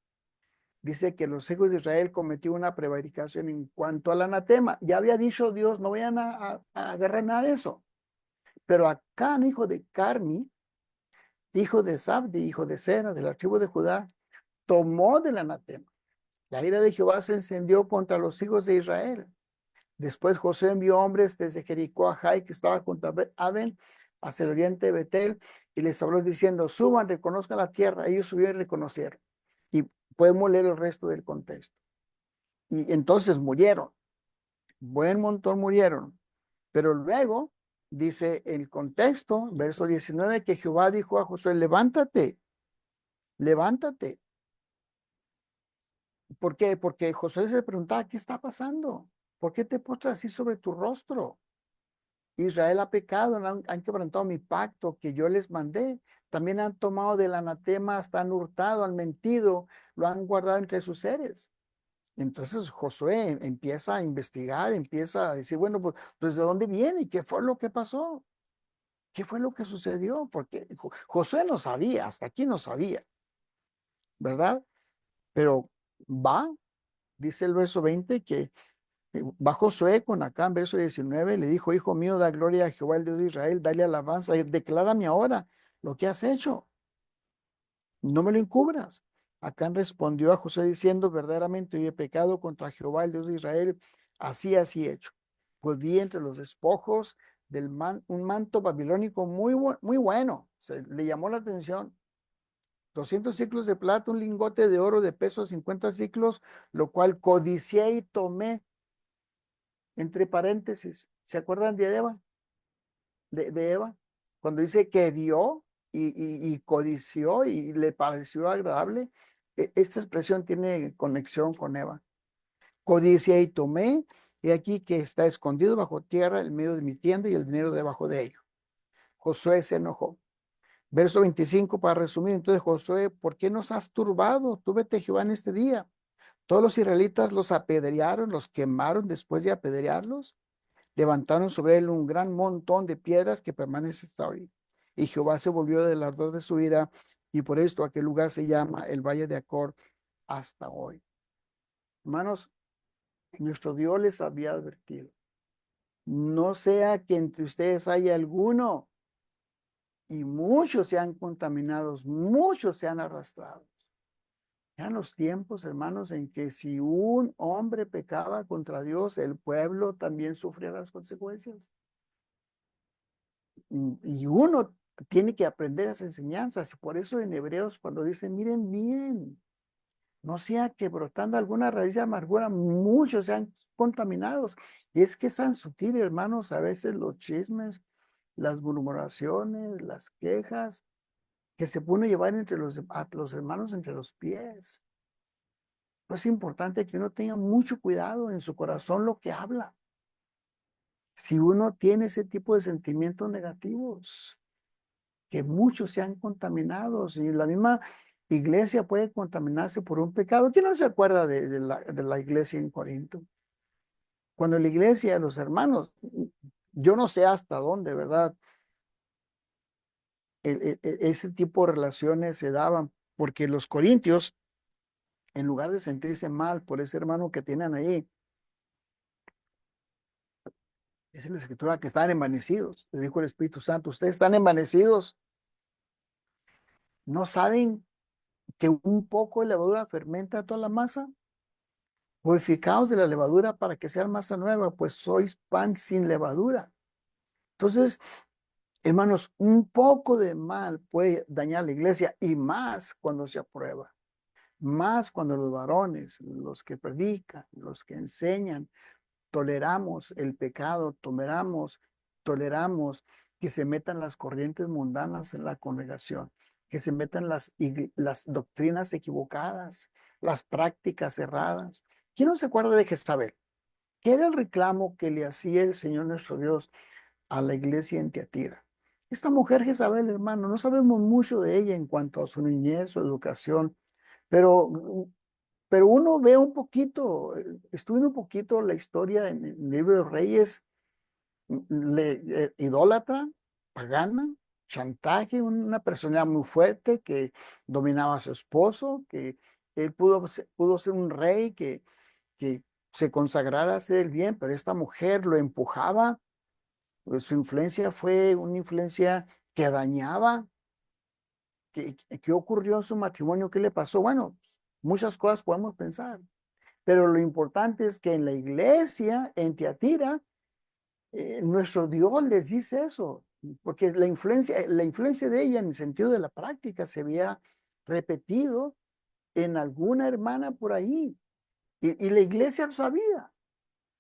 Dice que los hijos de Israel cometió una prevaricación en cuanto al anatema. Ya había dicho Dios, no vayan a agarrar nada de eso. Pero Acán, hijo de Carmi, hijo de Zabdi, hijo de Sera, de la tribu de Judá, tomó del anatema. La ira de Jehová se encendió contra los hijos de Israel. Después José envió hombres desde Jericó a Jai, que estaba contra Aben, hacia el oriente de Betel, y les habló diciendo, suban, reconozcan la tierra. Ellos subieron y reconocieron. Y podemos leer el resto del contexto. Y entonces murieron. Buen montón murieron. Pero luego, dice el contexto, verso 19, que Jehová dijo a Josué, levántate, levántate. ¿Por qué? Porque Josué se preguntaba, ¿qué está pasando? ¿Por qué te postras así sobre tu rostro? Israel ha pecado, han quebrantado mi pacto que yo les mandé. También han tomado del anatema, hasta han hurtado, han mentido, lo han guardado entre sus seres. Entonces Josué empieza a investigar, empieza a decir, bueno, pues ¿de dónde viene? ¿Qué fue lo que pasó? ¿Qué fue lo que sucedió? Porque Josué no sabía, hasta aquí no sabía, ¿verdad? Pero va, dice el verso 20, que va Josué con Acán, verso 19, le dijo, hijo mío, da gloria a Jehová, el Dios de Israel, dale alabanza, declárame ahora lo que has hecho, no me lo encubras. Acán respondió a Josué diciendo, verdaderamente yo he pecado contra Jehová, el Dios de Israel, así he hecho. Pues vi entre los despojos un manto babilónico muy bueno, le llamó la atención. 200 ciclos de plata, un lingote de oro de peso 50 ciclos, lo cual codicié y tomé. Entre paréntesis, ¿se acuerdan de Eva? De Eva, cuando dice que dio y codició y le pareció agradable, esta expresión tiene conexión con Eva. Codicié y tomé, y aquí que está escondido bajo tierra en medio de mi tienda y el dinero debajo de ello. Josué se enojó. Verso 25 para resumir, entonces Josué, ¿por qué nos has turbado? Tú vete Jehová en este día. Todos los israelitas los apedrearon, los quemaron después de apedrearlos. Levantaron sobre él un gran montón de piedras que permanece hasta hoy. Y Jehová se volvió del ardor de su ira, y por esto aquel lugar se llama el Valle de Acor hasta hoy. Hermanos, nuestro Dios les había advertido. No sea que entre ustedes haya alguno, y muchos sean contaminados, muchos sean arrastrados. Eran los tiempos, hermanos, en que si un hombre pecaba contra Dios, el pueblo también sufría las consecuencias. Y uno tiene que aprender las enseñanzas. Y por eso en Hebreos, cuando dicen, miren bien, no sea que brotando alguna raíz de amargura, muchos sean contaminados. Y es que es tan sutil, hermanos, a veces los chismes, las murmuraciones, las quejas, que se pone a llevar a los hermanos entre los pies. Pues es importante que uno tenga mucho cuidado en su corazón lo que habla. Si uno tiene ese tipo de sentimientos negativos, que muchos sean contaminados y la misma iglesia puede contaminarse por un pecado. ¿Quién no se acuerda de la iglesia en Corinto? Cuando la iglesia, los hermanos, yo no sé hasta dónde, ¿verdad? Ese tipo de relaciones se daban porque los corintios, en lugar de sentirse mal por ese hermano que tienen ahí, es en la escritura que están envanecidos. Le dijo el Espíritu Santo, ustedes están envanecidos. ¿No saben que un poco de levadura fermenta toda la masa? Purificaos de la levadura para que sea masa nueva, pues sois pan sin levadura. Entonces, hermanos, un poco de mal puede dañar la iglesia y más cuando se aprueba. Más cuando los varones, los que predican, los que enseñan, toleramos el pecado, toleramos que se metan las corrientes mundanas en la congregación, que se metan las doctrinas equivocadas, las prácticas erradas. ¿Quién no se acuerda de Jezabel? ¿Qué era el reclamo que le hacía el Señor nuestro Dios a la iglesia en Tiatira? Esta mujer Jezabel, hermano, no sabemos mucho de ella en cuanto a su niñez, su educación, pero uno ve un poquito, estudia un poquito la historia en el libro de Reyes, idólatra, pagana, chantaje, una persona muy fuerte que dominaba a su esposo, que él pudo ser un rey que se consagrara a hacer el bien, pero esta mujer lo empujaba, pues su influencia fue una influencia que dañaba. ¿Qué ocurrió en su matrimonio? ¿Qué le pasó? Bueno, muchas cosas podemos pensar. Pero lo importante es que en la iglesia, en Tiatira, nuestro Dios les dice eso, porque la influencia de ella en el sentido de la práctica se había repetido en alguna hermana por ahí. Y la iglesia lo sabía.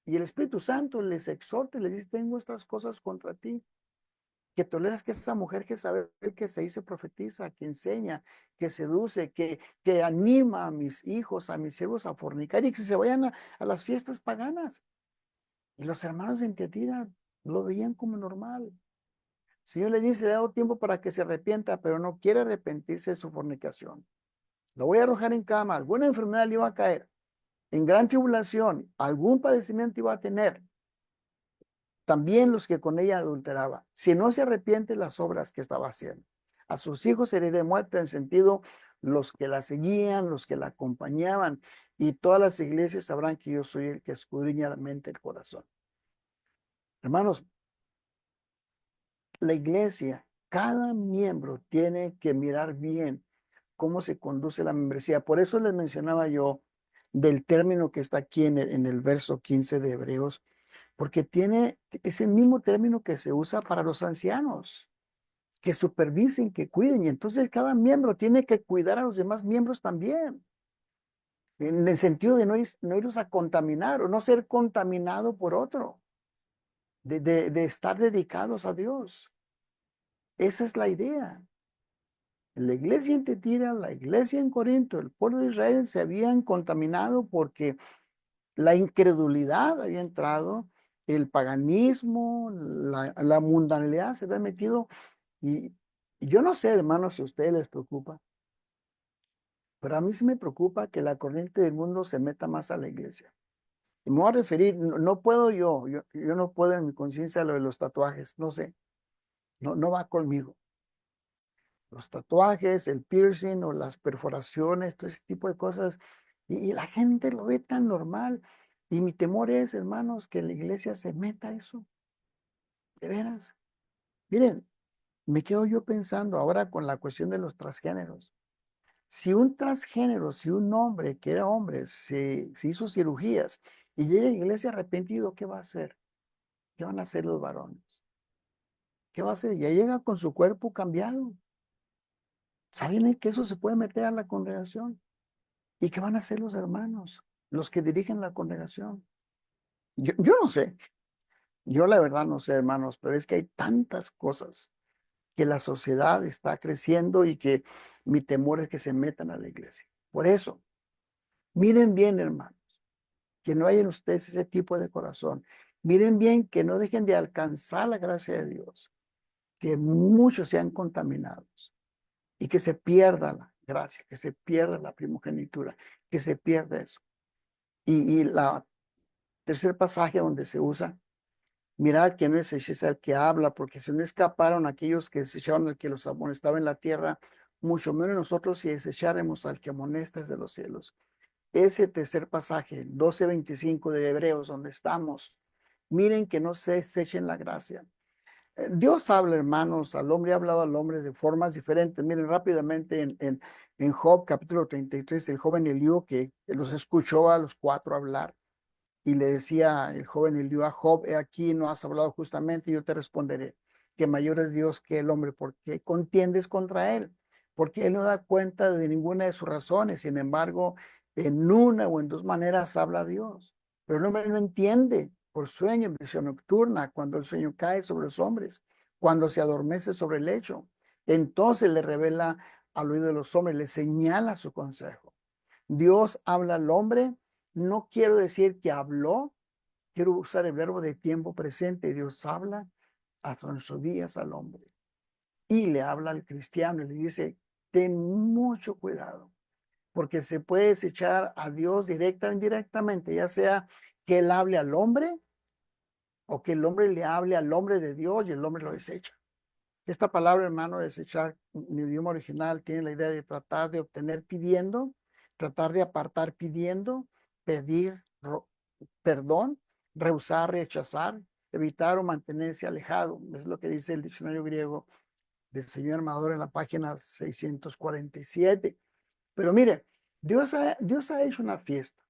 Y el Espíritu Santo les exhorta y les dice, tengo estas cosas contra ti. Que toleras que esa mujer que sabe que se dice profetiza, que enseña, que seduce, que anima a mis hijos, a mis siervos a fornicar y que se vayan a las fiestas paganas. Y los hermanos en Tiatira lo veían como normal. El Señor le dice, le ha dado tiempo para que se arrepienta, pero no quiere arrepentirse de su fornicación. Lo voy a arrojar en cama, alguna enfermedad le iba a caer, en gran tribulación, algún padecimiento iba a tener. También los que con ella adulteraba, si no se arrepiente las obras que estaba haciendo. A sus hijos heriré muerte, en sentido, los que la seguían, los que la acompañaban, y todas las iglesias sabrán que yo soy el que escudriña la mente y el corazón. Hermanos, la iglesia, cada miembro tiene que mirar bien cómo se conduce la membresía. Por eso les mencionaba yo del término que está aquí en el verso 15 de Hebreos, porque tiene ese mismo término que se usa para los ancianos, que supervisen, que cuiden, y entonces cada miembro tiene que cuidar a los demás miembros también, en el sentido de no irlos a contaminar o no ser contaminado por otro, de estar dedicados a Dios. Esa es la idea. La iglesia en Tiatira, la iglesia en Corinto, el pueblo de Israel se habían contaminado porque la incredulidad había entrado, el paganismo, la mundanalidad se había metido. Y yo no sé, hermanos, si a ustedes les preocupa, pero a mí sí me preocupa que la corriente del mundo se meta más a la iglesia. Y me voy a referir, no puedo yo no puedo en mi conciencia lo de los tatuajes, no sé, no va conmigo. Los tatuajes, el piercing o las perforaciones, todo ese tipo de cosas, y la gente lo ve tan normal. Y mi temor es, hermanos, que la iglesia se meta a eso. De veras. Miren, me quedo yo pensando ahora con la cuestión de los transgéneros. Si un transgénero, si un hombre que era hombre se hizo cirugías y llega a la iglesia arrepentido, ¿qué va a hacer? ¿Qué van a hacer los varones? ¿Qué va a hacer? Ya llega con su cuerpo cambiado. ¿Saben que eso se puede meter a la congregación? ¿Y qué van a hacer los hermanos, los que dirigen la congregación? Yo no sé. Yo la verdad no sé, hermanos, pero es que hay tantas cosas que la sociedad está creciendo y que mi temor es que se metan a la iglesia. Por eso, miren bien, hermanos, que no hay en ustedes ese tipo de corazón. Miren bien que no dejen de alcanzar la gracia de Dios, que muchos sean contaminados y que se pierda la gracia, que se pierda la primogenitura, que se pierda eso. Y la tercer pasaje donde se usa, mirad que no desechéis al que habla, porque si no escaparon aquellos que desecharon al que los amonestaba en la tierra, mucho menos nosotros si desecháremos al que amonesta desde los cielos. Ese tercer pasaje, 12:25 de Hebreos, donde estamos, miren que no se desechen la gracia. Dios habla, hermanos, al hombre, ha hablado al hombre de formas diferentes. Miren rápidamente en Job, capítulo 33, el joven Eliú, que los escuchó a los 4 hablar, y le decía el joven Eliú a Job: he aquí, no has hablado justamente, y yo te responderé que mayor es Dios que el hombre, porque contiendes contra él, porque él no da cuenta de ninguna de sus razones. Sin embargo, en una o en dos maneras habla Dios, pero el hombre no entiende. Por sueño, en visión nocturna, cuando el sueño cae sobre los hombres, cuando se adormece sobre el lecho, entonces le revela al oído de los hombres, le señala su consejo. Dios habla al hombre. No quiero decir que habló, quiero usar el verbo de tiempo presente. Dios habla hasta nuestros días al hombre y le habla al cristiano y le dice: ten mucho cuidado, porque se puede desechar a Dios directa o indirectamente, ya sea que él hable al hombre o que el hombre le hable al hombre de Dios y el hombre lo desecha. Esta palabra, hermano, desechar, en el idioma original tiene la idea de tratar de obtener pidiendo, tratar de apartar pidiendo, pedir perdón, rehusar, rechazar, evitar o mantenerse alejado. Es lo que dice el diccionario griego del señor Amador en la página 647. Pero mire, Dios ha hecho una fiesta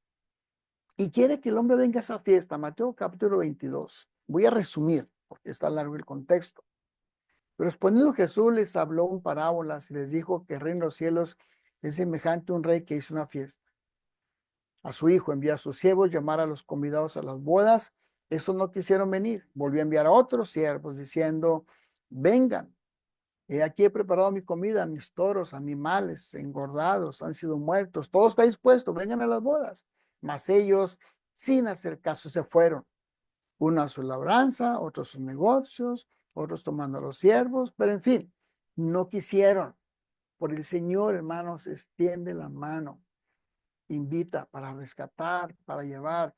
y quiere que el hombre venga a esa fiesta. Mateo capítulo 22. Voy a resumir porque está largo el contexto. Pero respondiendo Jesús les habló en parábolas y les dijo que el reino de los cielos es semejante a un rey que hizo una fiesta. A su hijo envió a sus siervos llamar a los convidados a las bodas. Estos no quisieron venir. Volvió a enviar a otros siervos diciendo: vengan. He aquí he preparado mi comida, mis toros, animales engordados, han sido muertos. Todo está dispuesto, vengan a las bodas. Mas ellos, sin hacer caso, se fueron. Uno a su labranza, otros a sus negocios, otros tomando a los siervos, pero en fin, no quisieron. Por el Señor, hermanos, extiende la mano, invita para rescatar, para llevar.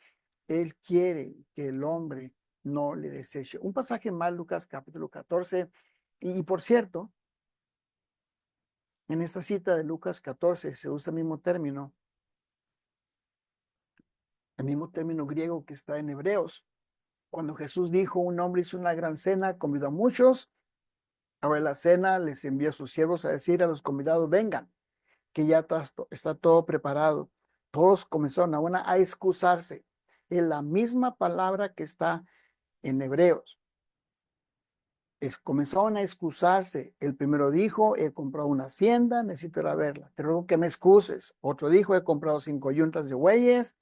Él quiere que el hombre no le deseche. Un pasaje más, Lucas capítulo 14. Y por cierto, en esta cita de Lucas 14 se usa el mismo término griego que está en Hebreos. Cuando Jesús dijo: un hombre hizo una gran cena, convidó a muchos. Ahora la cena les envió a sus siervos a decir a los convidados: vengan, que ya está todo preparado. Todos comenzaron a excusarse. Es la misma palabra que está en Hebreos. Comenzaron a excusarse. El primero dijo: he comprado una hacienda, necesito ir a verla, te ruego que me excuses. Otro dijo: he comprado 5 yuntas de bueyes,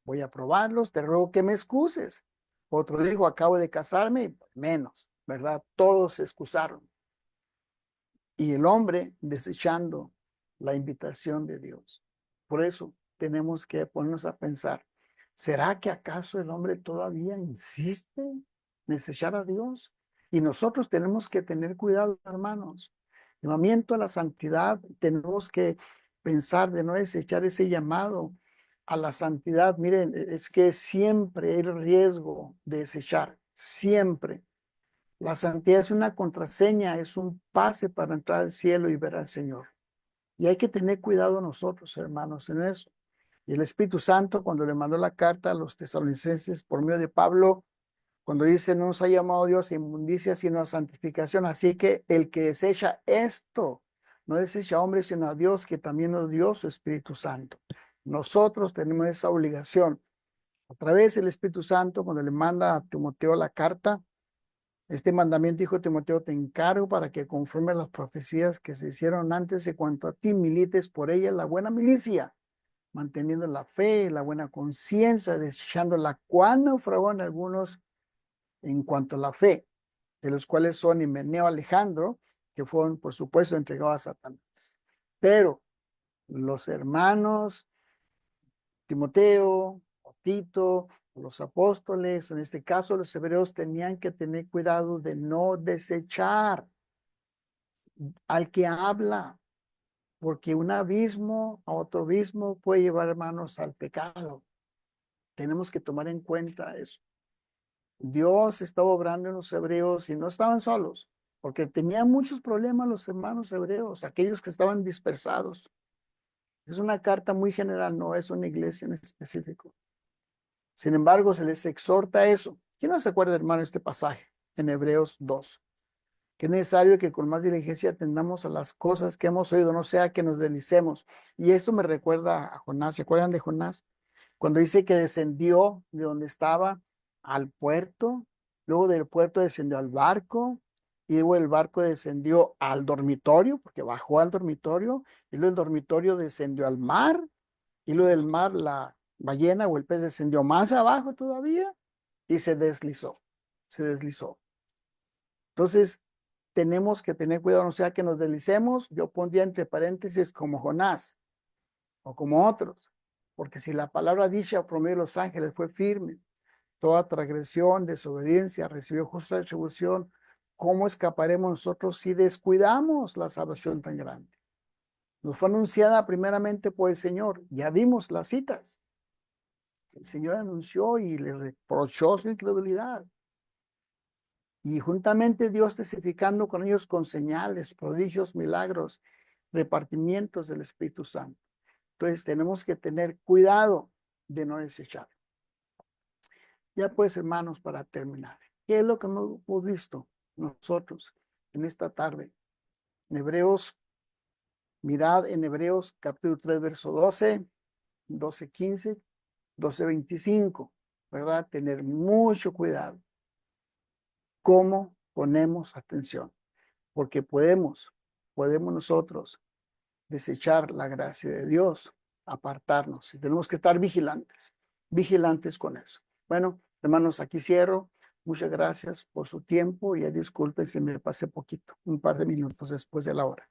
voy a probarlos, te ruego que me excuses. Otro dijo: acabo de casarme, menos, ¿verdad? Todos se excusaron. Y el hombre desechando la invitación de Dios. Por eso tenemos que ponernos a pensar: ¿será que acaso el hombre todavía insiste en desechar a Dios? Y nosotros tenemos que tener cuidado, hermanos. Llamamiento a la santidad, tenemos que pensar de no desechar ese llamado a la santidad. Miren, es que siempre hay riesgo de desechar, siempre. La santidad es una contraseña, es un pase para entrar al cielo y ver al Señor. Y hay que tener cuidado nosotros, hermanos, en eso. Y el Espíritu Santo, cuando le mandó la carta a los tesalonicenses por medio de Pablo, cuando dice: no nos ha llamado Dios a inmundicia, sino a santificación. Así que el que desecha esto, no desecha a hombres, sino a Dios, que también nos dio su Espíritu Santo. Nosotros tenemos esa obligación. A través del Espíritu Santo, cuando le manda a Timoteo la carta, este mandamiento, hijo de Timoteo, te encargo para que conforme a las profecías que se hicieron antes de cuanto a ti, milites por ella la buena milicia, manteniendo la fe, la buena conciencia, desechando la cual naufragaron algunos en cuanto a la fe, de los cuales son Himeneo, Alejandro, que fueron, por supuesto, entregados a Satanás. Pero los hermanos Timoteo, o Tito, o los apóstoles, en este caso los hebreos, tenían que tener cuidado de no desechar al que habla, porque un abismo a otro abismo puede llevar, hermanos, al pecado. Tenemos que tomar en cuenta eso. Dios estaba obrando en los hebreos y no estaban solos, porque tenían muchos problemas los hermanos hebreos, aquellos que estaban dispersados. Es una carta muy general, no es una iglesia en específico. Sin embargo, se les exhorta a eso. ¿Quién no se acuerda, hermano, este pasaje en Hebreos 2? Que es necesario que con más diligencia atendamos a las cosas que hemos oído, no sea que nos deslicemos. Y eso me recuerda a Jonás. ¿Se acuerdan de Jonás? Cuando dice que descendió de donde estaba al puerto, luego del puerto descendió al barco, y luego del barco descendió al dormitorio, porque bajó al dormitorio, y luego del dormitorio descendió al mar, y luego del mar la ballena o el pez descendió más abajo todavía y se deslizó. Se deslizó. Entonces, tenemos que tener cuidado, no sea que nos deslicemos. Yo pondría entre paréntesis como Jonás o como otros, porque si la palabra dicha por medio de los ángeles fue firme, toda transgresión, desobediencia recibió justa retribución, ¿cómo escaparemos nosotros si descuidamos la salvación tan grande? Nos fue anunciada primeramente por el Señor. Ya vimos las citas. El Señor anunció y le reprochó su incredulidad. Y juntamente Dios testificando con ellos con señales, prodigios, milagros, repartimientos del Espíritu Santo. Entonces tenemos que tener cuidado de no desechar. Ya pues, hermanos, para terminar, ¿qué es lo que hemos visto nosotros en esta tarde? En Hebreos, mirad en Hebreos capítulo 3, verso 12, 12:15, 12:25, ¿verdad? Tener mucho cuidado. ¿Cómo ponemos atención? Porque podemos nosotros desechar la gracia de Dios, apartarnos, y tenemos que estar vigilantes con eso. Bueno, hermanos, aquí cierro. Muchas gracias por su tiempo y disculpen si me pasé poquito, un par de minutos después de la hora.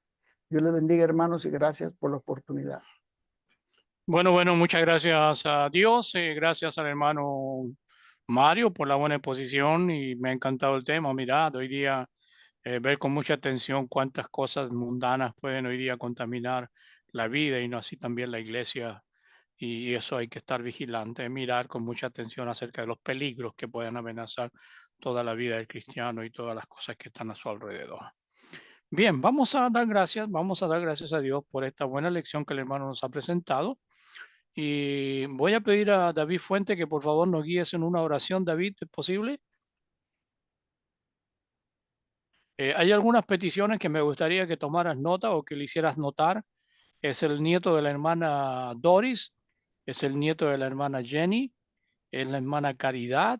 Dios les bendiga, hermanos, y gracias por la oportunidad.
Bueno, muchas gracias a Dios, gracias al hermano Mario por la buena exposición y me ha encantado el tema. Mirad, hoy día ver con mucha atención cuántas cosas mundanas pueden hoy día contaminar la vida y no así también la iglesia. Y eso hay que estar vigilante, mirar con mucha atención acerca de los peligros que pueden amenazar toda la vida del cristiano y todas las cosas que están a su alrededor. Bien, vamos a dar gracias a Dios por esta buena lección que el hermano nos ha presentado. Y voy a pedir a David Fuente que por favor nos guíes en una oración. David, ¿es posible? Hay algunas peticiones que me gustaría que tomaras nota o que le hicieras notar. Es el nieto de la hermana Doris, es el nieto de la hermana Jenny, es la hermana Caridad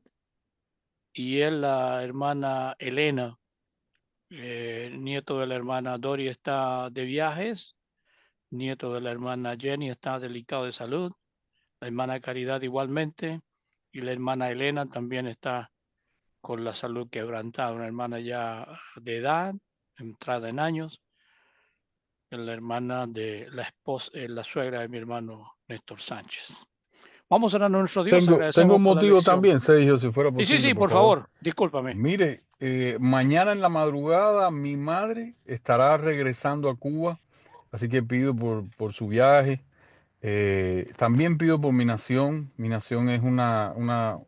y es la hermana Elena. El nieto de la hermana Doris está de viajes, nieto de la hermana Jenny está delicado de salud, la hermana Caridad igualmente y la hermana Elena también está con la salud quebrantada, una hermana ya de edad, entrada en años, la hermana de la esposa, la suegra de mi hermano Néstor Sánchez. Vamos a orar a nuestro Dios,
Tengo
agradecemos
un
por la
motivo
lección.
también, Sergio, si fuera posible,
Sí, por favor, discúlpame.
Mire, mañana en la madrugada mi madre estará regresando a Cuba, así que pido por su viaje. También pido por mi nación. Mi nación es una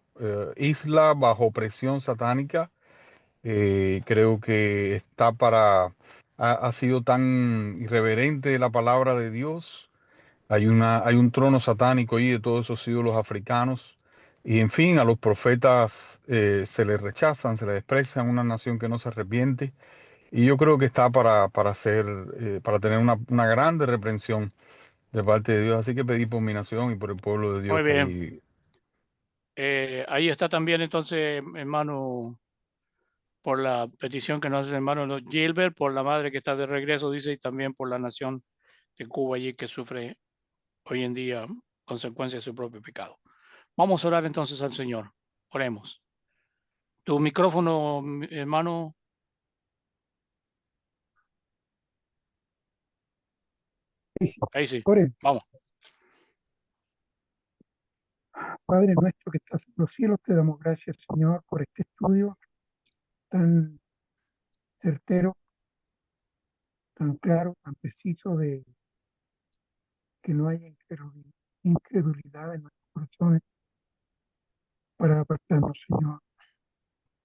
isla bajo presión satánica. Creo que ha sido tan irreverente la palabra de Dios. Hay un trono satánico ahí de todos esos ídolos africanos. Y en fin, a los profetas se les rechazan, se les desprecian, una nación que no se arrepiente. Y yo creo que está para tener una grande reprensión de parte de Dios. Así que pedí por mi nación y por el pueblo de Dios
Muy
que
bien.
ahí.
Ahí está también entonces, hermano, por la petición que nos hace hermano Gilbert, por la madre que está de regreso, dice, y también por la nación de Cuba allí que sufre hoy en día consecuencias de su propio pecado. Vamos a orar entonces al Señor. Oremos. Tu micrófono, hermano. Ahí sí.
Oremos.
Vamos.
Padre nuestro que estás en los cielos, te damos gracias, Señor, por este estudio tan certero, tan claro, tan preciso, de que no haya incredulidad en nuestros corazones para apartarnos, Señor,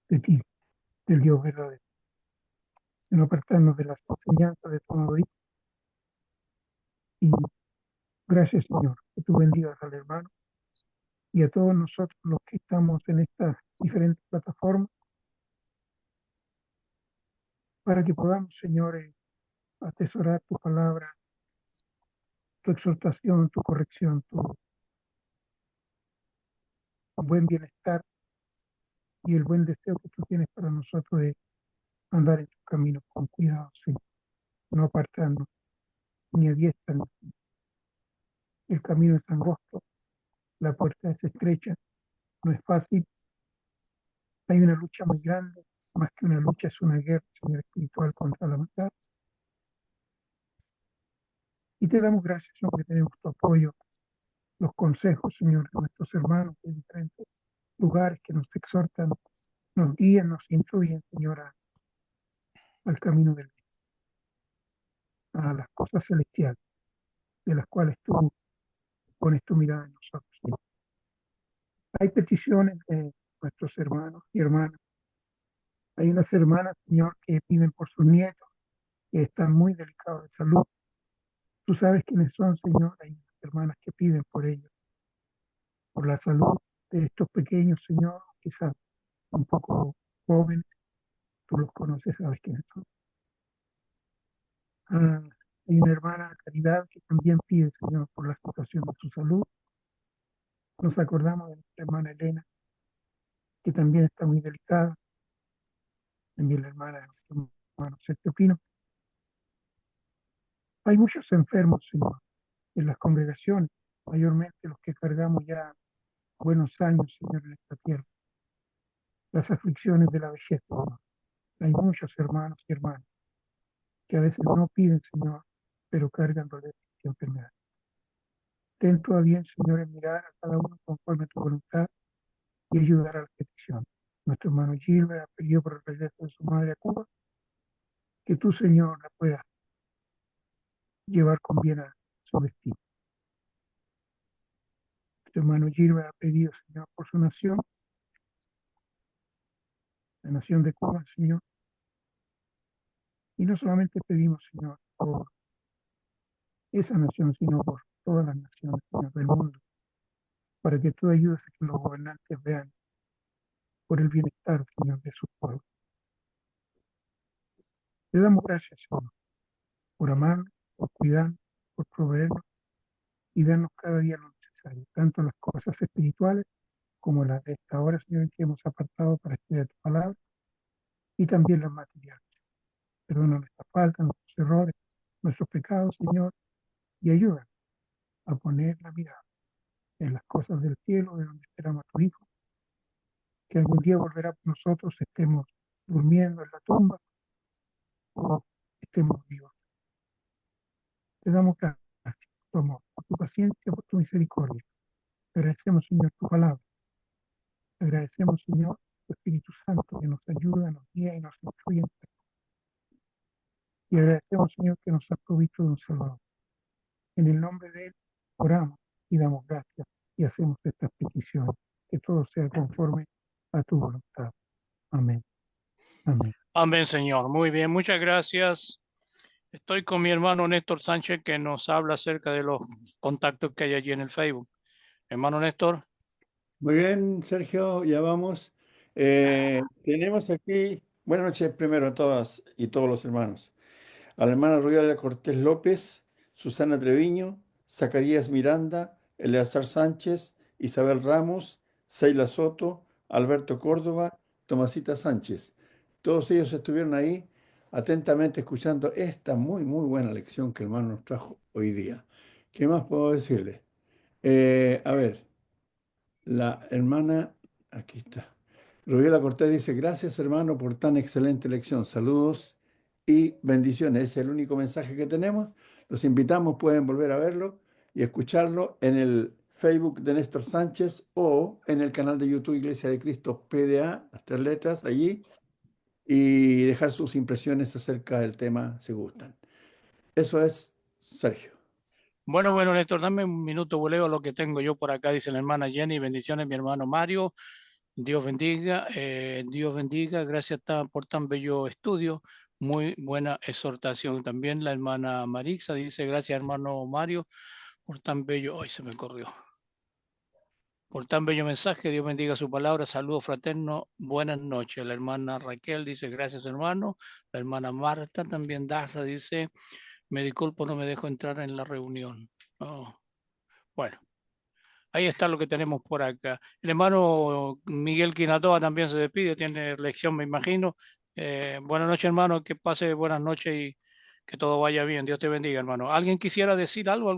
de ti, del Dios verdadero, de no apartarnos de las enseñanzas de tu amado Hijo. Y gracias, Señor, que tú bendigas al hermano y a todos nosotros los que estamos en estas diferentes plataformas, para que podamos, Señor, atesorar tu palabra, tu exhortación, tu corrección, tu buen bienestar y el buen deseo que tú tienes para nosotros de andar en tu camino con cuidado, Señor, no apartarnos ni a diestra ni a siniestra. El camino es angosto, la puerta es estrecha, no es fácil, hay una lucha muy grande, más que una lucha es una guerra, Señor, espiritual contra la maldad. Y te damos gracias, Señor, porque tenemos tu apoyo, los consejos, Señor, de nuestros hermanos de diferentes lugares que nos exhortan, nos guían, nos instruyen, Señor, al camino del bien, a las cosas celestiales, de las cuales tú pones tu mirada en nosotros, Señor. Hay peticiones de nuestros hermanos y hermanas. Hay unas hermanas, Señor, que piden por sus nietos, que están muy delicados de salud. Tú sabes quiénes son, Señor. Hay unas hermanas que piden por ellos, por la salud de estos pequeños, Señor, quizás un poco jóvenes. Tú los conoces, sabes quiénes son. Hay una hermana Caridad que también pide, Señor, por la situación de su salud. Nos acordamos de nuestra hermana Elena, que también está muy delicada. También la hermana de nuestro hermano Sergio Pino. Hay muchos enfermos, Señor, en las congregaciones, mayormente los que cargamos ya buenos años, Señor, en esta tierra. Las aflicciones de la vejez, Señor. Hay muchos hermanos y hermanas que a veces no piden, Señor, pero cargan dolencias y enfermedades. Ten tú a bien, Señor, en mirar a cada uno conforme a tu voluntad y ayudar a la petición. Nuestro hermano Gilbert ha pedido por el regreso de su madre a Cuba, que tú, Señor, la puedas llevar con bien a su destino. Nuestro hermano Gilbert ha pedido, Señor, por su nación, la nación de Cuba, Señor. Y no solamente pedimos, Señor, por esa nación, sino por todas las naciones, Señor, del mundo, para que tú ayudes a que los gobernantes vean por el bienestar, Señor, de su pueblo. Te damos gracias, Señor, por amarnos, por cuidarnos, por proveernos y darnos cada día lo necesario, tanto las cosas espirituales como las de esta hora, Señor, en que hemos apartado para estudiar tu palabra, y también las materiales. Perdona nuestras faltas, nuestros errores, nuestros pecados, Señor, y ayuda a poner la mirada en las cosas del cielo, de donde esperamos a tu Hijo, que algún día volverá por nosotros, estemos durmiendo en la tumba o estemos vivos. Te damos gracias por tu amor, por tu paciencia, por tu misericordia. Te agradecemos, Señor, tu palabra. Te agradecemos, Señor, tu Espíritu Santo que nos ayuda, nos guía y nos instruye. Y agradecemos, Señor, que nos has provisto de un Salvador. En el nombre de Él oramos y damos gracias y hacemos estas peticiones. Que todo sea conforme a tu voluntad. Amén. Amén.
Amén, Señor. Muy bien, muchas gracias. Estoy con mi hermano Néstor Sánchez, que nos habla acerca de los contactos que hay allí en el Facebook. Hermano Néstor.
Muy bien, Sergio, ya vamos. Tenemos aquí, buenas noches primero a todas y todos los hermanos. A la hermana Rubiela Cortés López, Susana Treviño, Zacarías Miranda, Eleazar Sánchez, Isabel Ramos, Seila Soto, Alberto Córdoba, Tomasita Sánchez. Todos ellos estuvieron ahí atentamente escuchando esta muy, muy buena lección que el hermano nos trajo hoy día. ¿Qué más puedo decirle? A ver, la hermana, aquí está. Rubiela Cortés dice, gracias hermano por tan excelente lección. Saludos y bendiciones. Ese es el único mensaje que tenemos. Los invitamos, pueden volver a verlo y escucharlo en el Facebook de Néstor Sánchez o en el canal de YouTube Iglesia de Cristo PDA, las 3 letras allí, y dejar sus impresiones acerca del tema si gustan. Eso es, Sergio.
Bueno, Néstor, dame un minuto, leo lo que tengo yo por acá, dice la hermana Jenny, bendiciones, mi hermano Mario, Dios bendiga, gracias por tan bello estudio, muy buena exhortación. También la hermana Marixa dice, gracias hermano Mario, por tan bello, hoy se me corrió, por tan bello mensaje, Dios bendiga su palabra, saludos fraternos, buenas noches. La hermana Raquel dice, gracias hermano, la hermana Marta también Daza dice, me disculpo, no me dejo entrar en la reunión. Oh. Bueno, ahí está lo que tenemos por acá. El hermano Miguel Quinatoa también se despide, tiene lección, me imagino. Buenas noches, hermano, que pase buenas noches y que todo vaya bien. Dios te bendiga, hermano. ¿Alguien quisiera decir algo,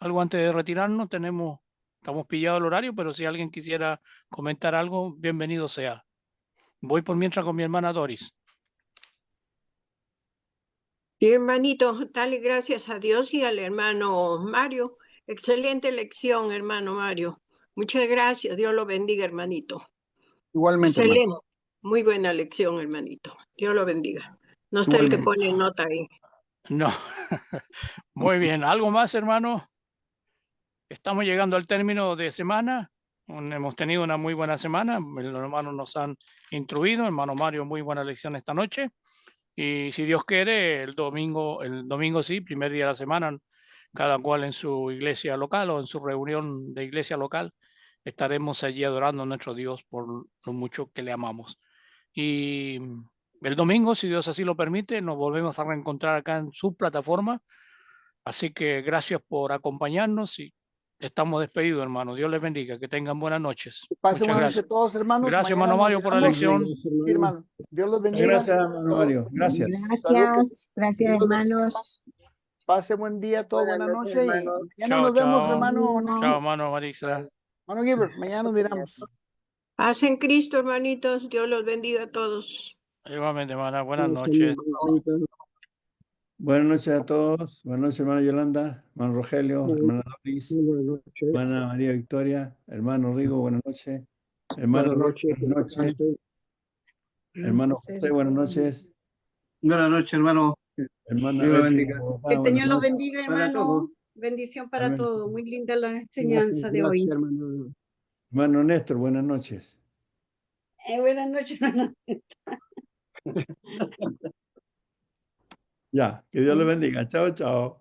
algo antes de retirarnos? Estamos pillados el horario, pero si alguien quisiera comentar algo, bienvenido sea. Voy por mientras con mi hermana Doris.
Sí, hermanito, dale gracias a Dios y al hermano Mario. Excelente lección, hermano Mario. Muchas gracias. Dios lo bendiga, hermanito.
Igualmente, hermano.
Excelente. Muy buena lección, hermanito. Dios lo bendiga. No está el que
Igualmente.
pone nota ahí.
No. Muy bien. ¿Algo más, hermano? Estamos llegando al término de semana. Hemos tenido una muy buena semana. Los hermanos nos han instruido. Hermano Mario, muy buena lección esta noche. Y si Dios quiere, el domingo sí, primer día de la semana, cada cual en su iglesia local o en su reunión de iglesia local, estaremos allí adorando a nuestro Dios por lo mucho que le amamos. Y el domingo, si Dios así lo permite, nos volvemos a reencontrar acá en su plataforma. Así que gracias por acompañarnos y estamos despedidos, hermano. Dios les bendiga. Que tengan buenas noches.
Pasen
Muchas
buenas noches
gracias.
a todos, hermanos.
Gracias,
Mañana
hermano
nos
Mario, por la
miramos.
lección.
Sí, hermano. Dios los bendiga.
Gracias, hermano Mario. Gracias.
Gracias, hermanos.
Pase buen día, todo buena
noches,
noche y
hermanos.
mañana
Chao,
nos vemos,
chao.
hermano.
Chao, hermano Marisa.
Hermano Gilbert, mañana nos miramos.
Paz en Cristo, hermanitos. Dios los bendiga a todos.
Igualmente, hermana. Buenas noches.
Buenas noches a todos. Buenas noches, hermana Yolanda, hermano Rogelio, hermana Doris,
Buenas noches.
hermana María Victoria, hermano Rigo, buenas noches. Hermano
Buenas
Roque,
noches.
buenas noches. Hermano José, buenas noches.
Buenas noches, hermano.
Hermana
Dios lo
Betty,
bendiga.
Bogotá,
Que el
buenas
Señor los
noches.
bendiga,
Para
hermano.
todos.
Bendición para
Amén.
todos. Muy linda la enseñanza de hoy.
Hermano.
Hermano Néstor, buenas noches.
Buenas noches, hermano.
Ya, que Dios le bendiga. Chao, chao.